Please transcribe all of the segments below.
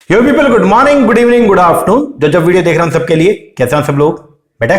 यो people, good morning, good evening, good afternoon. जो video देख रहे हैं सब के लिए कैसे हैं सब लोग बेटा?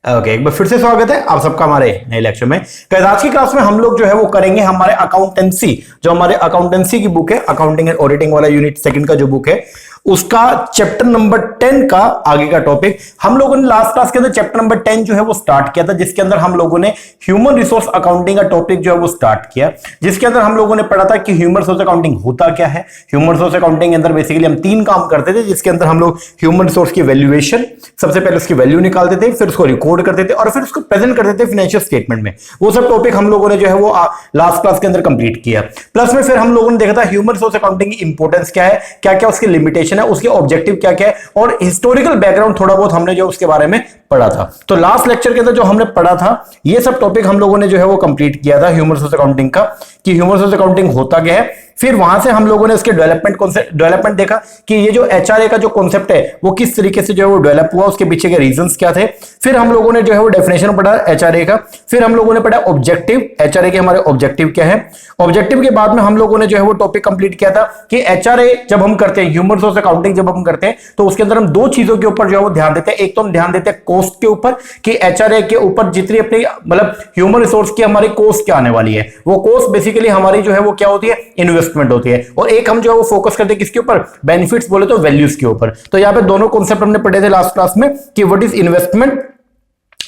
ओके, एक बार फिर से स्वागत है आप सबका हमारे नए लेक्चर में। आज की क्लास में हम लोग जो है वो करेंगे हमारे अकाउंटेंसी, जो हमारे अकाउंटेंसी की बुक है, अकाउंटिंग एंड ऑडिटिंग वाला यूनिट सेकंड का जो बुक है उसका चैप्टर नंबर 10 का आगे का टॉपिक। हम लोगों ने लास्ट क्लास के अंदर चैप्टर नंबर 10 जो है वो स्टार्ट किया था, जिसके अंदर हम लोगों ने ह्यूमन रिसोर्स अकाउंटिंग का टॉपिक जो है वो स्टार्ट किया, जिसके अंदर हम लोगों ने पढ़ा था कि ह्यूमन रिसोर्स अकाउंटिंग होता क्या है। ह्यूमन रिसोर्स अकाउंटिंग के अंदर बेसिकली हम 3 काम करते थे, जिसके अंदर हम लोग ह्यूमन रिसोर्स की वैल्यूएशन, सबसे पहले उसकी वैल्यू निकालते थे, फिर उसको रिकॉर्ड करते थे और फिर उसको प्रेजेंट करते थे फाइनेंशियल स्टेटमेंट में। वो सब टॉपिक हम लोगों ने जो है वो लास्ट क्लास के अंदर कंप्लीट किया। प्लस में फिर हम लोगों ने देखा था ह्यूमन रिसोर्स अकाउंटिंग की इंपॉर्टेंस क्या है, क्या क्या उसकी लिमिटेशन है, उसके ऑब्जेक्टिव क्या क्या है, और हिस्टोरिकल बैकग्राउंड थोड़ा बहुत हमने जो उसके बारे में पढ़ा था। तो लास्ट लेक्चर के अंदर जो हमने पढ़ा था ये सब टॉपिक हम लोगों ने जो है वो कंप्लीट किया था ह्यूमन रिसोर्स अकाउंटिंग का, कि ह्यूमन रिसोर्स अकाउंटिंग होता क्या है। फिर वहां से हम लोगों ने इसके डेवलपमेंट देखा कि ये जो एचआरए का जो कॉन्सेप्ट है वो किस तरीके से जो है वो डेवलप हुआ, उसके पीछे के रीजंस क्या थे। फिर हम लोगों ने जो है वो डेफिनेशन पढ़ा एचआरए का। फिर हम लोगों ने पढ़ा ऑब्जेक्टिव, एचआरए के हमारे ऑब्जेक्टिव क्या है। ऑब्जेक्टिव के बाद में हम लोगों ने जो है वो टॉपिक कंप्लीट किया था कि एचआरए जब हम करते हैं, ह्यूमन रिसोर्स अकाउंटिंग जब हम करते हैं तो उसके अंदर हम 2 चीजों के ऊपर जो है वो ध्यान देते हैं। एक तो हम ध्यान देते हैं कॉस्ट के ऊपर, कि एचआरए के ऊपर जितनी अपनी मतलब ह्यूमन रिसोर्स की हमारी कॉस्ट क्या आने वाली है, वो कॉस्ट बेसिकली हमारी जो है वो क्या होती है, इन्वेस्टमेंट होती है। और एक हम जो है वो फोकस करते हैं किसके ऊपर, बेनिफिट्स बोले तो वैल्यूज के ऊपर। तो यहां पे दोनों कॉन्सेप्ट हमने पढ़े थे लास्ट क्लास में कि what is investment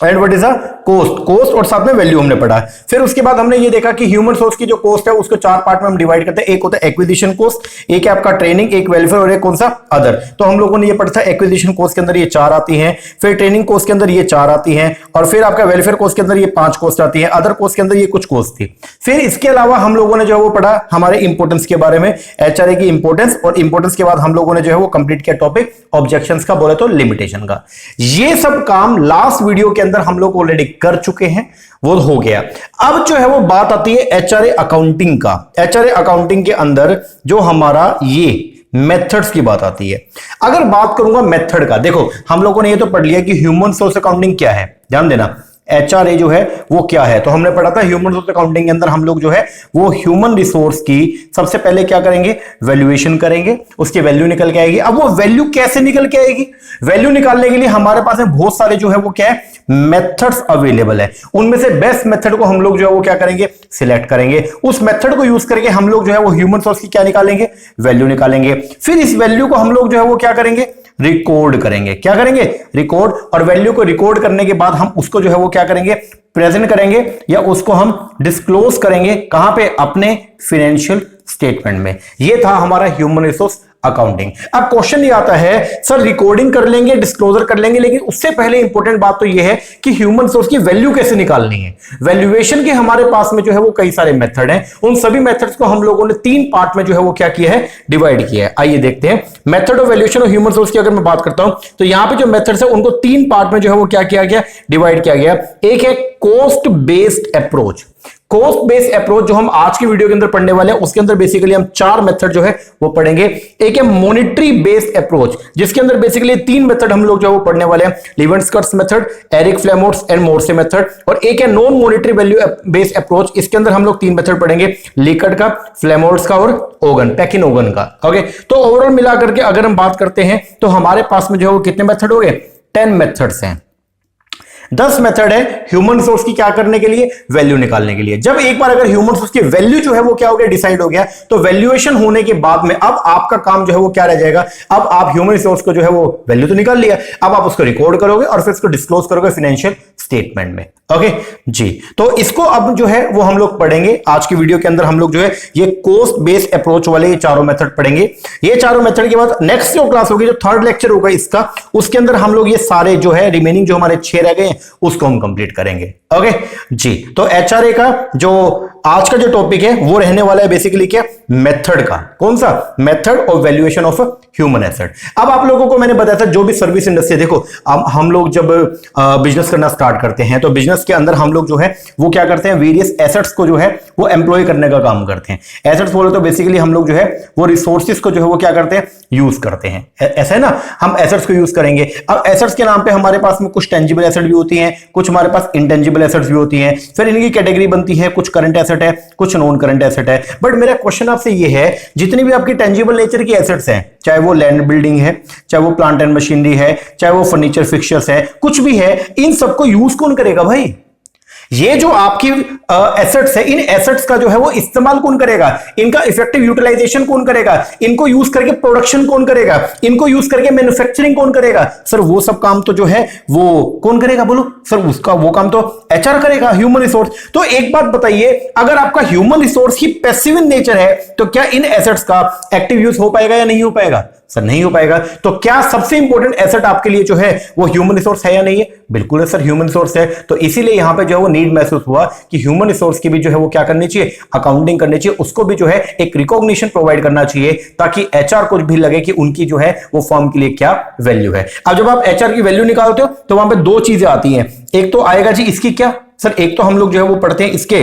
and what is a cost और साथ में वैल्यू हमने पढ़ा। फिर उसके बाद हमने ये देखा कि ह्यूमन रिसोर्स की जो कॉस्ट है उसको 4 पार्ट में हम डिवाइड करते हैं। एक होता है एक्विजिशन कॉस्ट, एक है आपका ट्रेनिंग, एक वेलफेयर और एक कौन सा अदर। तो हम लोगों ने ये पढ़ा था एक्विजिशन कॉस्ट के अंदर ये 4 आती हैं, फिर ट्रेनिंग कॉस्ट के अंदर ये 4 आती हैं, और फिर आपका वेलफेयर कॉस्ट के अंदर ये 5 कॉस्ट आती है, अदर कॉस्ट के अंदर ये कुछ कॉस्ट थी। फिर इसके अलावा हम लोगों ने जो है वो पढ़ा हमारे इंपोर्टेंस के बारे में, एचआरए की इंपोर्टेंस, और इंपोर्टेंस के बाद हम लोगों ने जो है वो कंप्लीट किया टॉपिक ऑब्जेक्शंस का, बोले तो लिमिटेशन का। ये सब काम लास्ट वीडियो के अंदर हम लोग ऑलरेडी कर चुके हैं, वो हो गया। अब जो है वो बात आती है एचआरए अकाउंटिंग का। एचआरए अकाउंटिंग के अंदर जो हमारा ये मेथड्स की बात आती है। अगर बात करूंगा मेथड का, देखो हम लोगों ने ये तो पढ़ लिया कि ह्यूमन रिसोर्स अकाउंटिंग क्या है, ध्यान देना एचआरए जो है वो क्या है। तो हमने पढ़ा था ह्यूमन रिसोर्स अकाउंटिंग के अंदर हम लोग जो है वो ह्यूमन रिसोर्स की सबसे पहले क्या करेंगे, वैल्यूएशन करेंगे, उसकी वैल्यू निकल के आएगी। अब वो वैल्यू कैसे निकल के आएगी, वैल्यू निकालने के लिए हमारे पास में बहुत सारे जो है वो क्या है मेथड्स अवेलेबल है। उनमें से बेस्ट मेथड को हम लोग जो है वो क्या करेंगे, सिलेक्ट करेंगे। उस मेथड को यूज करके हम लोग जो है वो ह्यूमन रिसोर्स की क्या निकालेंगे, वैल्यू निकालेंगे। फिर इस वैल्यू को हम लोग जो है वो क्या करेंगे, रिकॉर्ड करेंगे। क्या करेंगे, रिकॉर्ड। और वैल्यू को रिकॉर्ड करने के बाद हम उसको जो है वो क्या करेंगे, प्रेजेंट करेंगे, या उसको हम डिस्क्लोज करेंगे कहां पे, अपने फाइनेंशियल स्टेटमेंट में। ये था हमारा ह्यूमन रिसोर्स अकाउंटिंग। अब क्वेश्चन ये आता है सर रिकॉर्डिंग कर लेंगे, डिस्क्लोजर कर लेंगे, लेकिन उससे पहले इंपॉर्टेंट बात तो ये है कि ह्यूमन रिसोर्स की वैल्यू कैसे निकालनी है। वैल्यूएशन के हमारे पास में जो है वो कई सारे मेथड हैं। उन सभी मेथड्स को हम लोगों ने 3 पार्ट में जो है वो क्या किया है, डिवाइड किया है। आइए देखते हैं मेथड ऑफ वैल्यूएशन और ह्यूमन रिसोर्स की अगर मैं बात करता हूं तो यहां पे जो मेथड्स है उनको 3 पार्ट में जो है वो क्या किया गया, डिवाइड किया गया। एक है cost based approach. Cost based approach जो हम आज की वीडियो के अंदर पढ़ने वाले हैं उसके अंदर बेसिकली हम 4 मेथड जो है वो पढ़ेंगे। एक है मॉनेटरी बेस्ड अप्रोच, जिसके अंदर बेसिकली 3 मेथड हम लोग जो है वो पढ़ने वाले हैं, लीवेंस-कर्ट्स मेथड, एरिक फ्लेमोर्स एंड मोर्से मेथड। और एक है non monetary value based approach, इसके अंदर हम लोग 3 मेथड पढ़ेंगे, लिकर्ट का, फ्लेमोर्स का और ओगन, पेकिन-ओगन का। ओके, तो ओवरऑल मिलाकर के अगर हम बात करते हैं तो हमारे पास में जो है वो कितने मेथड हो गए, 10 मेथड्स हैं। 10 मेथड है ह्यूमन रिसोर्स की क्या करने के लिए, वैल्यू निकालने के लिए। जब एक बार अगर ह्यूमन रिसोर्स की वैल्यू जो है वो क्या हो गया, डिसाइड हो गया, तो वैल्यूएशन होने के बाद में अब आपका काम जो है वो क्या रह जाएगा, अब आप ह्यूमन रिसोर्स को जो है वो वैल्यू तो निकाल लिया, अब आप उसको रिकॉर्ड करोगे और फिर उसको डिस्क्लोज करोगे फाइनेंशियल स्टेटमेंट में। ओके जी, तो इसको अब जो है वो हम लोग पढ़ेंगे आज की वीडियो के अंदर। हम लोग जो है ये कॉस्ट बेस्ड अप्रोच वाले ये चारों मेथड पढ़ेंगे। ये चारों मेथड के बाद नेक्स्ट जो क्लास होगी, जो 3rd लेक्चर होगा इसका, उसके अंदर हम लोग ये सारे जो है रिमेनिंग जो हमारे 6 रह गए उसको हम कंप्लीट करेंगे। ओके जी, तो एचआरए का जो आज का जो टॉपिक है वो रहने वाला है बेसिकली क्या, मेथड का। कौन सा, method of valuation of human asset. अब आप लोगों को मैंने बताया था जो भी सर्विस इंडस्ट्री, देखो हम लोग जब बिजनेस करना स्टार्ट करते हैं तो बिजनेस के अंदर हम लोग जो है वो क्या करते हैं, वेरियस एसेट्स को जो है वो एम्प्लॉय करने का काम करते हैं। एसेट्स बोले तो बेसिकली हम लोग जो है वो रिसोर्सेज को जो है वो क्या करते हैं, यूज करते हैं। ऐसा है ना, हम एसेट्स को यूज करेंगे। अब एसेट्स के नाम पे हमारे पास में कुछ टेंजिबल एसेट भी होती हैं, कुछ हमारे पास इंटेंजिबल एसेट्स भी होती हैं। फिर इनकी कैटेगरी बनती है, कुछ करंट एसेट है, कुछ नॉन करंट एसेट है। बट मेरा क्वेश्चन आपसे ये है, जितनी भी आपकी टेंजिबल नेचर की एसेट्स हैं, चाहे वो लैंड बिल्डिंग है, चाहे वो प्लांट एंड मशीनरी है, चाहे वो फर्नीचर फिक्सचर्स है, कुछ भी है, इन सबको यूज कौन करेगा भाई? ये जो आपकी एसेट्स है, इन एसेट्स का जो है वो इस्तेमाल कौन करेगा, इनका इफेक्टिव यूटिलाइजेशन कौन करेगा, इनको यूज करके प्रोडक्शन कौन करेगा, इनको यूज करके मैन्युफैक्चरिंग कौन करेगा? सर वो सब काम तो जो है वो कौन करेगा, बोलो सर? उसका वो काम तो एचआर करेगा, ह्यूमन रिसोर्स। तो एक बात बताइए, अगर आपका human resource he passive in nature है तो क्या इन एसेट्स का एक्टिव यूज हो पाएगा या नहीं हो पाएगा? सर नहीं हो पाएगा। तो क्या सबसे इंपॉर्टेंट एसेट आपके लिए जो है वो ह्यूमन रिसोर्स है या नहीं है? बिल्कुल है सर, ह्यूमन रिसोर्स है। तो इसीलिए यहां पे जो है वो नीड महसूस हुआ कि ह्यूमन रिसोर्स की भी जो है वो क्या करनी चाहिए, अकाउंटिंग करनी चाहिए, उसको भी जो है एक रिकॉग्निशन प्रोवाइड करना चाहिए, ताकि एचआर को भी लगे कि उनकी जो है वो फर्म के लिए क्या वैल्यू है। अब जब आप एचआर की वैल्यू निकालते हो तो वहां पर दो चीजें आती हैं। एक तो आएगा जी इसकी क्या, सर एक तो हम लोग जो है वो पढ़ते हैं इसके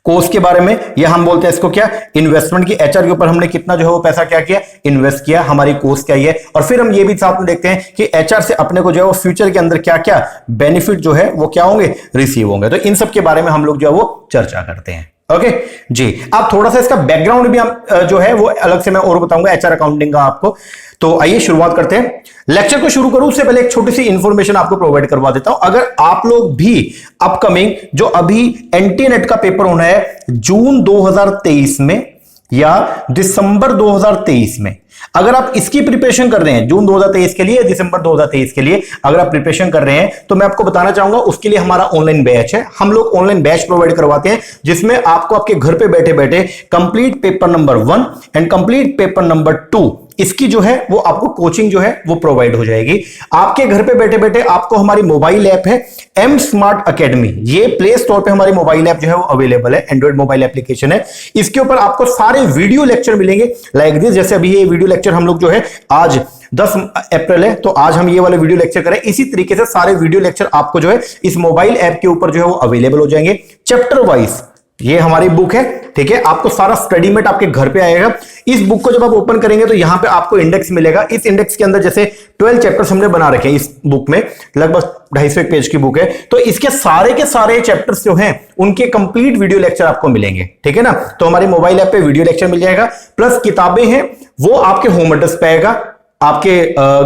कोस्ट के बारे में, या हम बोलते हैं इसको क्या, इन्वेस्टमेंट की। एचआर के ऊपर हमने कितना जो है वो पैसा क्या किया, इन्वेस्ट किया, हमारी कोस्ट क्या है। और फिर हम ये भी साथ में देखते हैं कि एचआर से अपने को जो है वो फ्यूचर के अंदर क्या क्या बेनिफिट जो है वो क्या होंगे, रिसीव होंगे। तो इन सब के बारे में हम लोग जो है वो चर्चा करते हैं। ओके जी। अब थोड़ा सा इसका बैकग्राउंड भी हम जो है वो अलग से मैं और बताऊंगा एचआर अकाउंटिंग का आपको। तो आइए शुरुआत करते हैं। लेक्चर को शुरू करूं उससे पहले एक छोटी सी इंफॉर्मेशन आपको प्रोवाइड करवा देता हूं। अगर आप लोग भी अपकमिंग जो अभी एनटीए नेट का पेपर होना है जून 2023 में या दिसंबर 2023 में, अगर आप इसकी प्रिपरेशन कर रहे हैं जून 2023 के लिए, दिसंबर 2023 के लिए अगर आप प्रिपरेशन कर रहे हैं, तो मैं आपको बताना चाहूंगा उसके लिए हमारा ऑनलाइन बैच है। हम लोग ऑनलाइन बैच प्रोवाइड करवाते हैं जिसमें आपको आपके घर पे बैठे बैठे complete paper number 1 and complete paper number 2 इसकी जो है वो आपको कोचिंग जो है वो प्रोवाइड हो जाएगी। आपके घर पे बैठे बैठे आपको हमारी मोबाइल ऐप है एम स्मार्ट अकेडमी, ये प्ले स्टोर पे हमारी मोबाइल ऐप जो है वो अवेलेबल है, एंड्रॉइड मोबाइल एप्लीकेशन है। इसके ऊपर आपको सारे वीडियो लेक्चर मिलेंगे लाइक दिस। जैसे अभी ये वीडियो लेक्चर हम लोग जो है आज 10 अप्रैल है, तो आज हम ये वाले वीडियो लेक्चर करें। इसी तरीके से सारे वीडियो लेक्चर आपको जो है इस मोबाइल ऐप के ऊपर जो है वो अवेलेबल हो जाएंगे चैप्टर वाइज। ये हमारी बुक है, ठीक है, आपको सारा स्टडी मेट आपके घर पे आएगा। इस बुक को जब आप ओपन करेंगे तो यहां पे आपको इंडेक्स मिलेगा। इस इंडेक्स के अंदर जैसे 12 चैप्टर्स हमने बना रखे हैं इस बुक में, लगभग 250 पेज की बुक है। तो इसके सारे के सारे चैप्टर्स जो हैं उनके कंप्लीट वीडियो लेक्चर आपको मिलेंगे, ठीक है ना। तो हमारी मोबाइल ऐप पे वीडियो लेक्चर मिल जाएगा, प्लस किताबें हैं वो आपके होम एड्रेस पे आएगा। आपके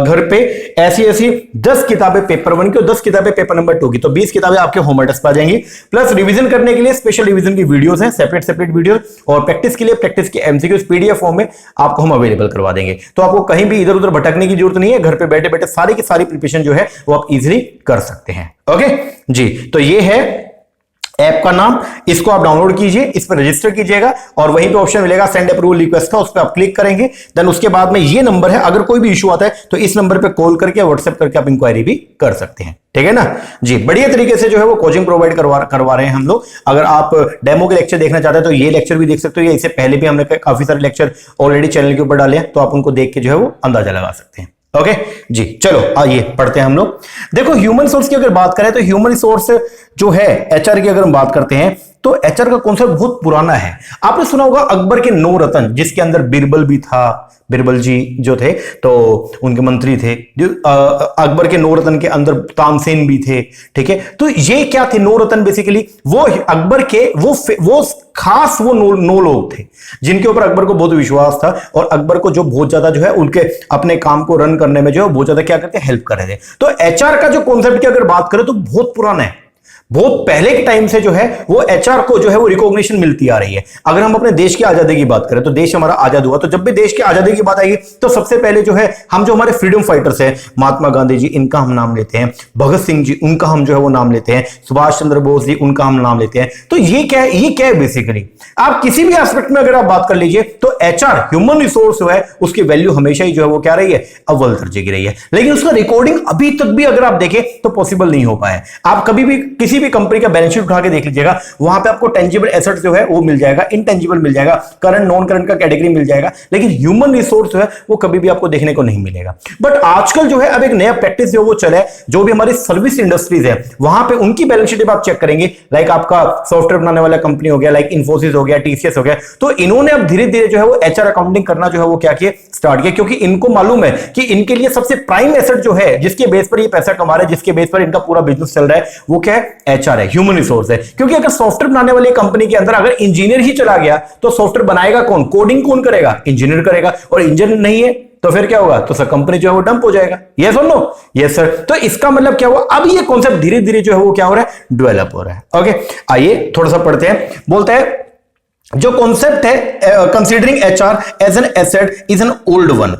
घर पे ऐसी ऐसी 10 किताबें पेपर 1 की और 10 किताबें पेपर नंबर 2 की, तो 20 किताबें आपके होम एड्रेस पर आ जाएंगी। प्लस रिवीजन करने के लिए स्पेशल रिवीजन की वीडियोस हैं, सेपरेट सेपरेट वीडियो, और प्रैक्टिस के लिए प्रैक्टिस की एमसीक्यूज पीडीएफ फॉर्म में आपको हम अवेलेबल करवा देंगे। तो आपको कहीं भी इधर उधर भटकने की जरूरत नहीं है, घर पे बैठे बैठे सारी की सारी प्रिपरेशन जो है वो आप इजिली कर सकते हैं। ओके जी, तो ये है ऐप का नाम, इसको आप डाउनलोड कीजिए, इस पर रजिस्टर कीजिएगा और वहीं पे ऑप्शन मिलेगा सेंड अप्रूवल रिक्वेस्ट का, उस पर आप क्लिक करेंगे। देन उसके बाद में ये नंबर है, अगर कोई भी इशू आता है तो इस नंबर पे कॉल करके व्हाट्सएप करके आप इंक्वायरी भी कर सकते हैं, ठीक है ना जी। बढ़िया तरीके से जो है वो कोचिंग प्रोवाइड करवा रहे हैं हम लोग। अगर आप डेमो के लेक्चर देखना चाहते हैं तो ये लेक्चर भी देख सकते हो, या इससे पहले भी हमने काफी सारे लेक्चर ऑलरेडी चैनल के ऊपर डाले हैं, तो आप उनको देख के जो है वो अंदाजा लगा सकते हैं। ओके जी, चलो आइए पढ़ते हैं हम लोग। देखो ह्यूमन रिसोर्स की अगर बात करें तो ह्यूमन रिसोर्स जो है एचआर की अगर हम बात करते हैं तो एचआर का कॉन्सेप्ट बहुत पुराना है। आपने सुना होगा अकबर के 9 रत्न, जिसके अंदर बिरबल भी था। बिरबल जी जो थे तो उनके मंत्री थे, जो अकबर के 9 रत्न के अंदर तानसेन भी थे, ठीक है। तो ये क्या थे 9 रत्न? बेसिकली वो अकबर के वो खास वो 9 लोग थे जिनके ऊपर अकबर को बहुत विश्वास था, और अकबर को जो बहुत ज्यादा जो है उनके अपने काम को रन करने में जो है बहुत ज्यादा क्या करते, हेल्प कर रहे थे। तो एचआर का जो कॉन्सेप्ट की अगर बात करें तो बहुत पुराना है, बहुत पहले के टाइम से जो है वो एचआर को जो है वो रिकॉग्निशन मिलती आ रही है। अगर हम अपने देश की आजादी की बात करें तो देश हमारा आजाद हुआ, तो जब भी देश की आजादी की बात आएगी तो सबसे पहले जो है हम जो हमारे फ्रीडम फाइटर्स हैं, महात्मा गांधी जी इनका हम नाम लेते हैं, भगत सिंह जी उनका हम जो है वो नाम लेते हैं, सुभाष चंद्र बोस जी उनका हम नाम लेते हैं। तो ये क्या है, ये क्या है बेसिकली, आप किसी भी एस्पेक्ट में अगर आप बात कर लीजिए तो एचआर ह्यूमन रिसोर्स जो है उसकी वैल्यू हमेशा ही जो है वो क्या रही है, अव्वल दर्जे की रही है। लेकिन उसका रिकॉर्डिंग अभी तक भी अगर आप देखें तो पॉसिबल नहीं हो पाया। आप कभी भी किसी भी कंपनी का बैलेंस शीट उठा के देख लीजिएगा, वहां पे आपको टेंजिबल एसेट्स जो है वो मिल जाएगा, इनटेंजिबल मिल जाएगा, करंट नॉन करंट का कैटेगरी मिल जाएगा, लेकिन ह्यूमन रिसोर्स जो है वो कभी भी आपको देखने को नहीं मिलेगा। बट आजकल जो है अब एक नया प्रैक्टिस जो वो चला है, जो भी हमारी सर्विस इंडस्ट्रीज है वहां पे उनकी बैलेंस शीट आप चेक करेंगे, लाइक आपका सॉफ्टवेयर बनाने वाला कंपनी हो गया, लाइक इन्फोसिस हो गया, टीसीएस हो गया, तो इन्होंने अब धीरे धीरे जो है वो एचआर अकाउंटिंग करना जो है वो क्या किया, स्टार्ट किया, क्योंकि इनको मालूम है कि इनके लिए सबसे प्राइम एसेट जो है जिसके बेस पर ये पैसा कमा रहे हैं, जिसके बेस पर इनका पूरा बिजनेस चल रहा है, वो क्या है, एचआर है, ह्यूमन रिसोर्स है। क्योंकि अगर सॉफ्टवेयर बनाने वाली कंपनी के अंदर अगर इंजीनियर ही चला गया तो सॉफ्टवेयर बनाएगा कौन, कोडिंग कौन करेगा, इंजीनियर करेगा, और इंजीनियर नहीं है तो फिर क्या होगा, तो सर कंपनी जो है वो डंप हो जाएगा। यस और नो? Yes sir. तो इसका मतलब क्या हुआ, अब ये कॉन्सेप्ट धीरे धीरे जो है वो क्या हो रहा है, डेवलप हो रहा है। ओके, आइए थोड़ा सा पढ़ते हैं। बोलता है जो कॉन्सेप्ट है considering HR as an asset is an old one.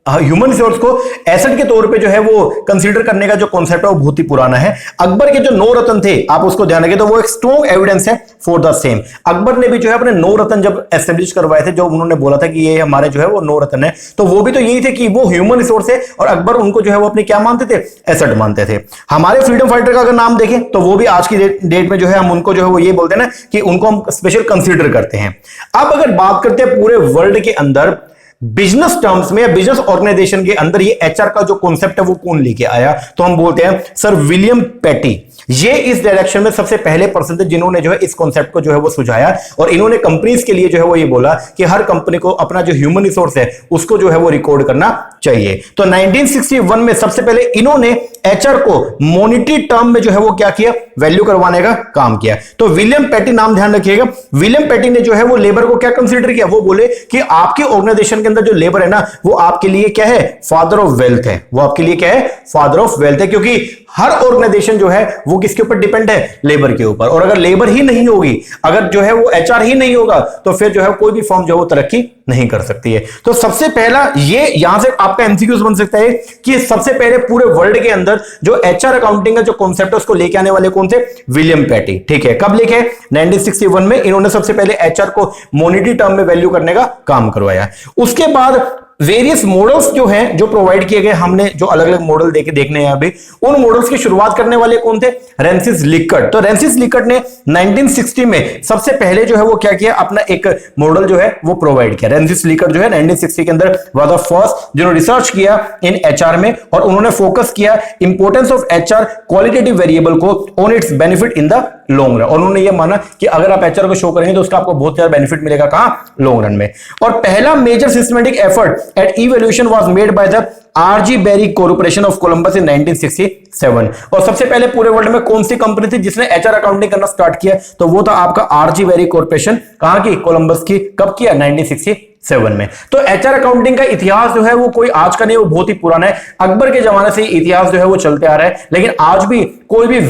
Human resource को एसेट के तौर पे जो है वो कंसीडर करने का जो कॉन्सेप्ट है वो बहुत ही पुराना है। अकबर के जो 9 रत्न थे, आप उसको ध्यान रखें, तो वो एक स्ट्रॉन्ग एविडेंस है फॉर द सेम। अकबर ने भी जो है अपने 9 रत्न जब एस्टेब्लिश करवाए थे, जो उन्होंने बोला था कि ये हमारे जो है वो 9 रत्न है, तो वो भी तो यही थे कि वो ह्यूमन रिसोर्स है और अकबर उनको जो है वो अपने क्या मानते थे, एसेट मानते थे। हमारे फ्रीडम फाइटर का अगर नाम देखें तो वो भी आज की डेट में जो है हम उनको जो है वो ये बोलते हैं ना कि उनको हम स्पेशल कंसीडर करते हैं। अब अगर बात करते हैं पूरे वर्ल्ड के अंदर बिजनेस टर्म्स में या बिजनेस ऑर्गेनाइजेशन के अंदर ये एचआर का जो कॉन्सेप्ट है वो कौन लेके आया, तो हम बोलते हैं सर विलियम पेटी। ये इस डायरेक्शन में सबसे पहले पर्सन थे जिन्होंने जो है इस कॉन्सेप्ट को जो है वो सुझाया, और इन्होंने कंपनीज के लिए जो है वो ये बोला कि हर कंपनी को अपना जो ह्यूमन रिसोर्स है उसको जो है वो रिकॉर्ड करना चाहिए। तो 1961 में सबसे पहले इन्होंने एचआर को मॉनिटरी टर्म में जो है वो क्या किया, वैल्यू करवाने का काम किया। तो विलियम पेटी, नाम ध्यान रखिएगा, विलियम पेटी ने जो है वो लेबर को क्या कंसीडर किया, वो बोले कि आपके ऑर्गेनाइजेशन के अंदर जो लेबर है ना वो आपके लिए क्या है, फादर ऑफ वेल्थ है, वो आपके लिए क्या है, फादर ऑफ वेल्थ है, क्योंकि हर ऑर्गेनाइजेशन जो है वो किसके ऊपर डिपेंड है, लेबर के ऊपर। और अगर लेबर ही नहीं होगी, अगर जो है वो एचआर ही नहीं होगा, तो फिर जो है कोई भी फर्म जो है वो तरक्की नहीं कर सकती है। तो सबसे पहला ये यहां से आपका एमसीक्यूज बन सकता है कि सबसे पहले पूरे वर्ल्ड के अंदर जो एचआर अकाउंटिंग का जो कॉन्सेप्ट है उसको लेके आने वाले कौन थे, विलियम पेटी। ठीक है, कब लेके, 1961 में इन्होंने सबसे पहले एचआर को मॉनिटरी टर्म में वैल्यू करने का काम करवाया। उसके बाद वेरियस मॉडल्स जो हैं जो प्रोवाइड किए गए, हमने जो अलग अलग मॉडल देखने हैं अभी, उन मॉडल्स की शुरुआत करने वाले कौन थे, रेंसिस लिकर्ट। तो रेंसिस लिकर्ट ने 1960 में सबसे पहले जो है वो क्या किया, अपना एक मॉडल जो है वो प्रोवाइड किया। रेंसिस लिकर्ट जो है 1960 के अंदर वाज द फर्स्ट जिन्होंने रिसर्च किया इन एचआर में, और उन्होंने फोकस किया importance of HR qualitative variable को on its benefit in the long run. और उन्होंने ये माना कि अगर आप एचआर को शो करेंगे तो उसका आपको बहुत ज्यादा बेनिफिट मिलेगा, कहां, लॉन्ग रन में। और पहला major systematic effort at evaluation was made by the RG Barry Corporation of Columbus in 1967। और सबसे पहले पूरे वर्ल्ड में कौन सी कंपनी थी जिसने एचआर अकाउंटिंग करना स्टार्ट किया, तो वो था आपका आरजी बेरी कॉर्पोरेशन। कहां की, कोलंबस की। कब किया, 1967 में। तो एचआर अकाउंटिंग का इतिहास जो है वो कोई आज का नहीं, वो बहुत ही पुराना है। अकबर के जमाने से इतिहास जो है वो चलते आ रहा है, लेकिन आज भी कोई भी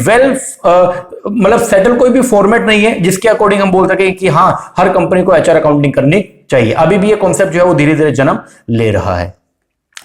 मतलब सेटल कोई भी फॉर्मेट नहीं है जिसके अकॉर्डिंग हम बोल सके कि हाँ हर कंपनी को एचआर अकाउंटिंग करनी चाहिए। अभी भी ये कॉन्सेप्ट जो है वो धीरे धीरे जन्म ले रहा है।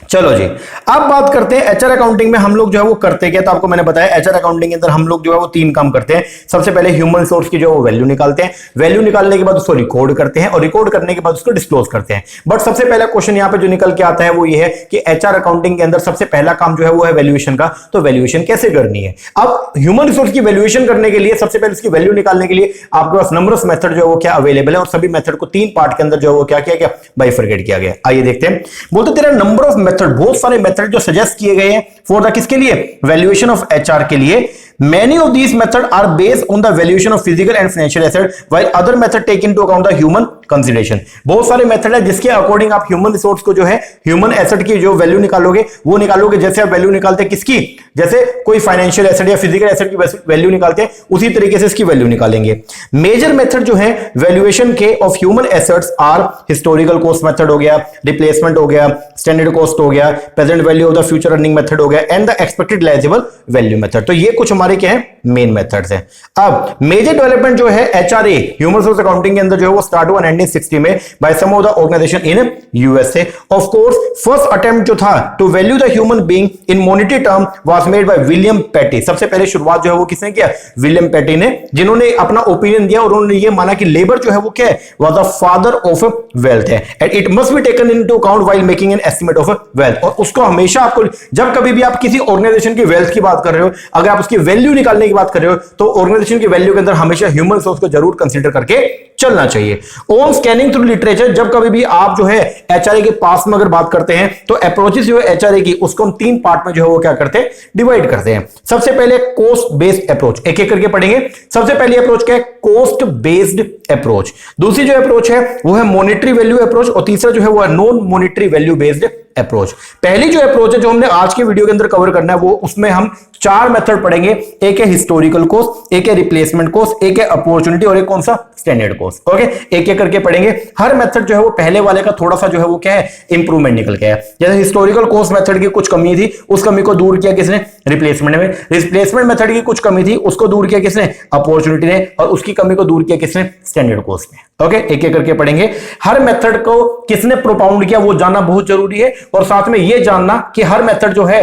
चलो जी, अब बात करते हैं एचआर अकाउंटिंग में हम लोग जो है वो करते क्या। तो आपको मैंने बताया एचआर अकाउंटिंग के अंदर हम लोग जो है वो 3 काम करते हैं। सबसे पहले ह्यूमन रिसोर्स की जो है वो वैल्यू निकालते हैं, वैल्यू निकालने के बाद उसको रिकॉर्ड करते हैं, और रिकॉर्ड करने के बाद उसको डिस्क्लोज करते हैं। बट सबसे पहला क्वेश्चन यहाँ पे जो निकल के आता है वो ये है कि एचआर अकाउंटिंग के अंदर सबसे पहला काम जो है वो है वैल्यूएशन का। तो वैल्यूएशन कैसे करनी है। अब ह्यूमन रिसोर्स की वैल्यूएशन करने के लिए सबसे पहले उसकी वैल्यू निकालने के लिए आपके पास नंबरस मेथड जो है वो क्या अवेलेबल है, और सभी मेथड को 3 पार्ट के अंदर जो है वो क्या किया गया, बाइफरकेट किया गया। आइए देखते हैं। बोलते तेरा नंबर ऑफ मेथड, बहुत सारे मेथड जो सजेस्ट किए गए हैं फॉर द किसके लिए, वैल्यूएशन ऑफ एचआर के लिए। Many of these methods are based on the valuation of physical and financial asset, while other methods take into account the human consideration. बहुत सारे मेथड है जिसके अकॉर्डिंग आप ह्यूमन रिसोर्स को जो है ह्यूमन एसेट की जो वैल्यू निकालोगे वो निकालोगे, जैसे आप वैल्यू निकालते हैं किसकी, जैसे कोई फाइनेंशियल एसेट या फिजिकल एसेट की वैल्यू निकालते हैं उसी तरीके से इसकी वैल्यू निकालेंगे। मेजर मेथड जो है वैल्यूएशन के of human assets are historical cost method हो गया, रिप्लेसमेंट हो गया, स्टैंडर्ड कॉस्ट हो गया, present value of the future earning method हो गया, and the expected realisable value method. तो ये कुछ हमारे क्या है, मेन मेथड्स हैं। अब मेजर डेवलपमेंट जो है एचआरए ह्यूमन रिसोर्स अकाउंटिंग के अंदर जो है वो स्टार्ट हुआ 1960 में by some of the organization in USA. Of course first attempt जो था to value the human being in monetary term was made by William Petty. सबसे पहले शुरुआत जो है वो किसने किया, विलियम पेटी ने, जिन्होंने अपना ओपिनियन दिया और उन्होंने ये माना कि लेबर जो है वो क्या है, was the father of wealth है, and it must be taken into account while making an estimate of wealth. और उसको हमेशा आपको, जब कभी भी आप किसी ऑर्गेनाइजेशन की वेल्थ की बात कर रहे हो, अगर आप उसकी वैल्यू वैल्यू निकालने की बात कर रहे हो तो ऑर्गेनाइजेशन की वैल्यू के अंदर हमेशा ह्यूमन रिसोर्स को जरूर कंसीडर करके चलना चाहिए। ऑन स्कैनिंग थ्रू लिटरेचर, जब कभी भी आप जो है एचआरए के पास में अगर बात करते हैं तो अप्रोचेस जो है एचआरए की उसको हम 3 पार्ट में जो है वो क्या करते हैं, डिवाइड करते हैं। सबसे पहले कॉस्ट बेस्ड अप्रोच, एक एक करके पढ़ेंगे। सबसे पहली अप्रोच क्या है, कॉस्ट बेस्ड अप्रोच। दूसरी जो अप्रोच है वो है मॉनेटरी वैल्यू अप्रोच और तीसरा जो है वो है non monetary value based approach. पहली जो अप्रोच है जो हमने आज के वीडियो के अंदर कवर करना है वो उसमें हम 4 मेथड पढ़ेंगे। एक है हिस्टोरिकल कॉस्ट, एक है रिप्लेसमेंट कॉस्ट, एक है अपॉर्चुनिटी और एक कौन सा, स्टैंडर्ड कॉस्ट। ओके, एक एक करके पढ़ेंगे। हर मेथड जो है वो पहले वाले का थोड़ा सा जो है वो क्या है, इंप्रूवमेंट निकल के है। जैसे हिस्टोरिकल कॉस्ट मेथड की कुछ कमी थी, उस कमी को दूर किया किसने, रिप्लेसमेंट में। रिप्लेसमेंट मेथड की कुछ कमी थी, उसको दूर किया किसने, अपॉर्चुनिटी ने। और उसकी कमी को दूर किया किसने, स्टैंडर्ड कॉस्ट ने। ओके, एक एक करके पढ़ेंगे। हर मेथड को किसने प्रोपाउंड किया वो जानना बहुत जरूरी है और साथ में ये जानना कि हर मेथड जो है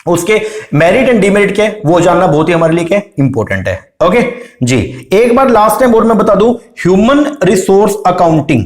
उसके मेरिट एंड डिमेरिट के वो जानना बहुत ही हमारे लिए क्या इंपॉर्टेंट है। ओके जी, एक बार लास्ट टाइम और मैं बता दूं, ह्यूमन रिसोर्स अकाउंटिंग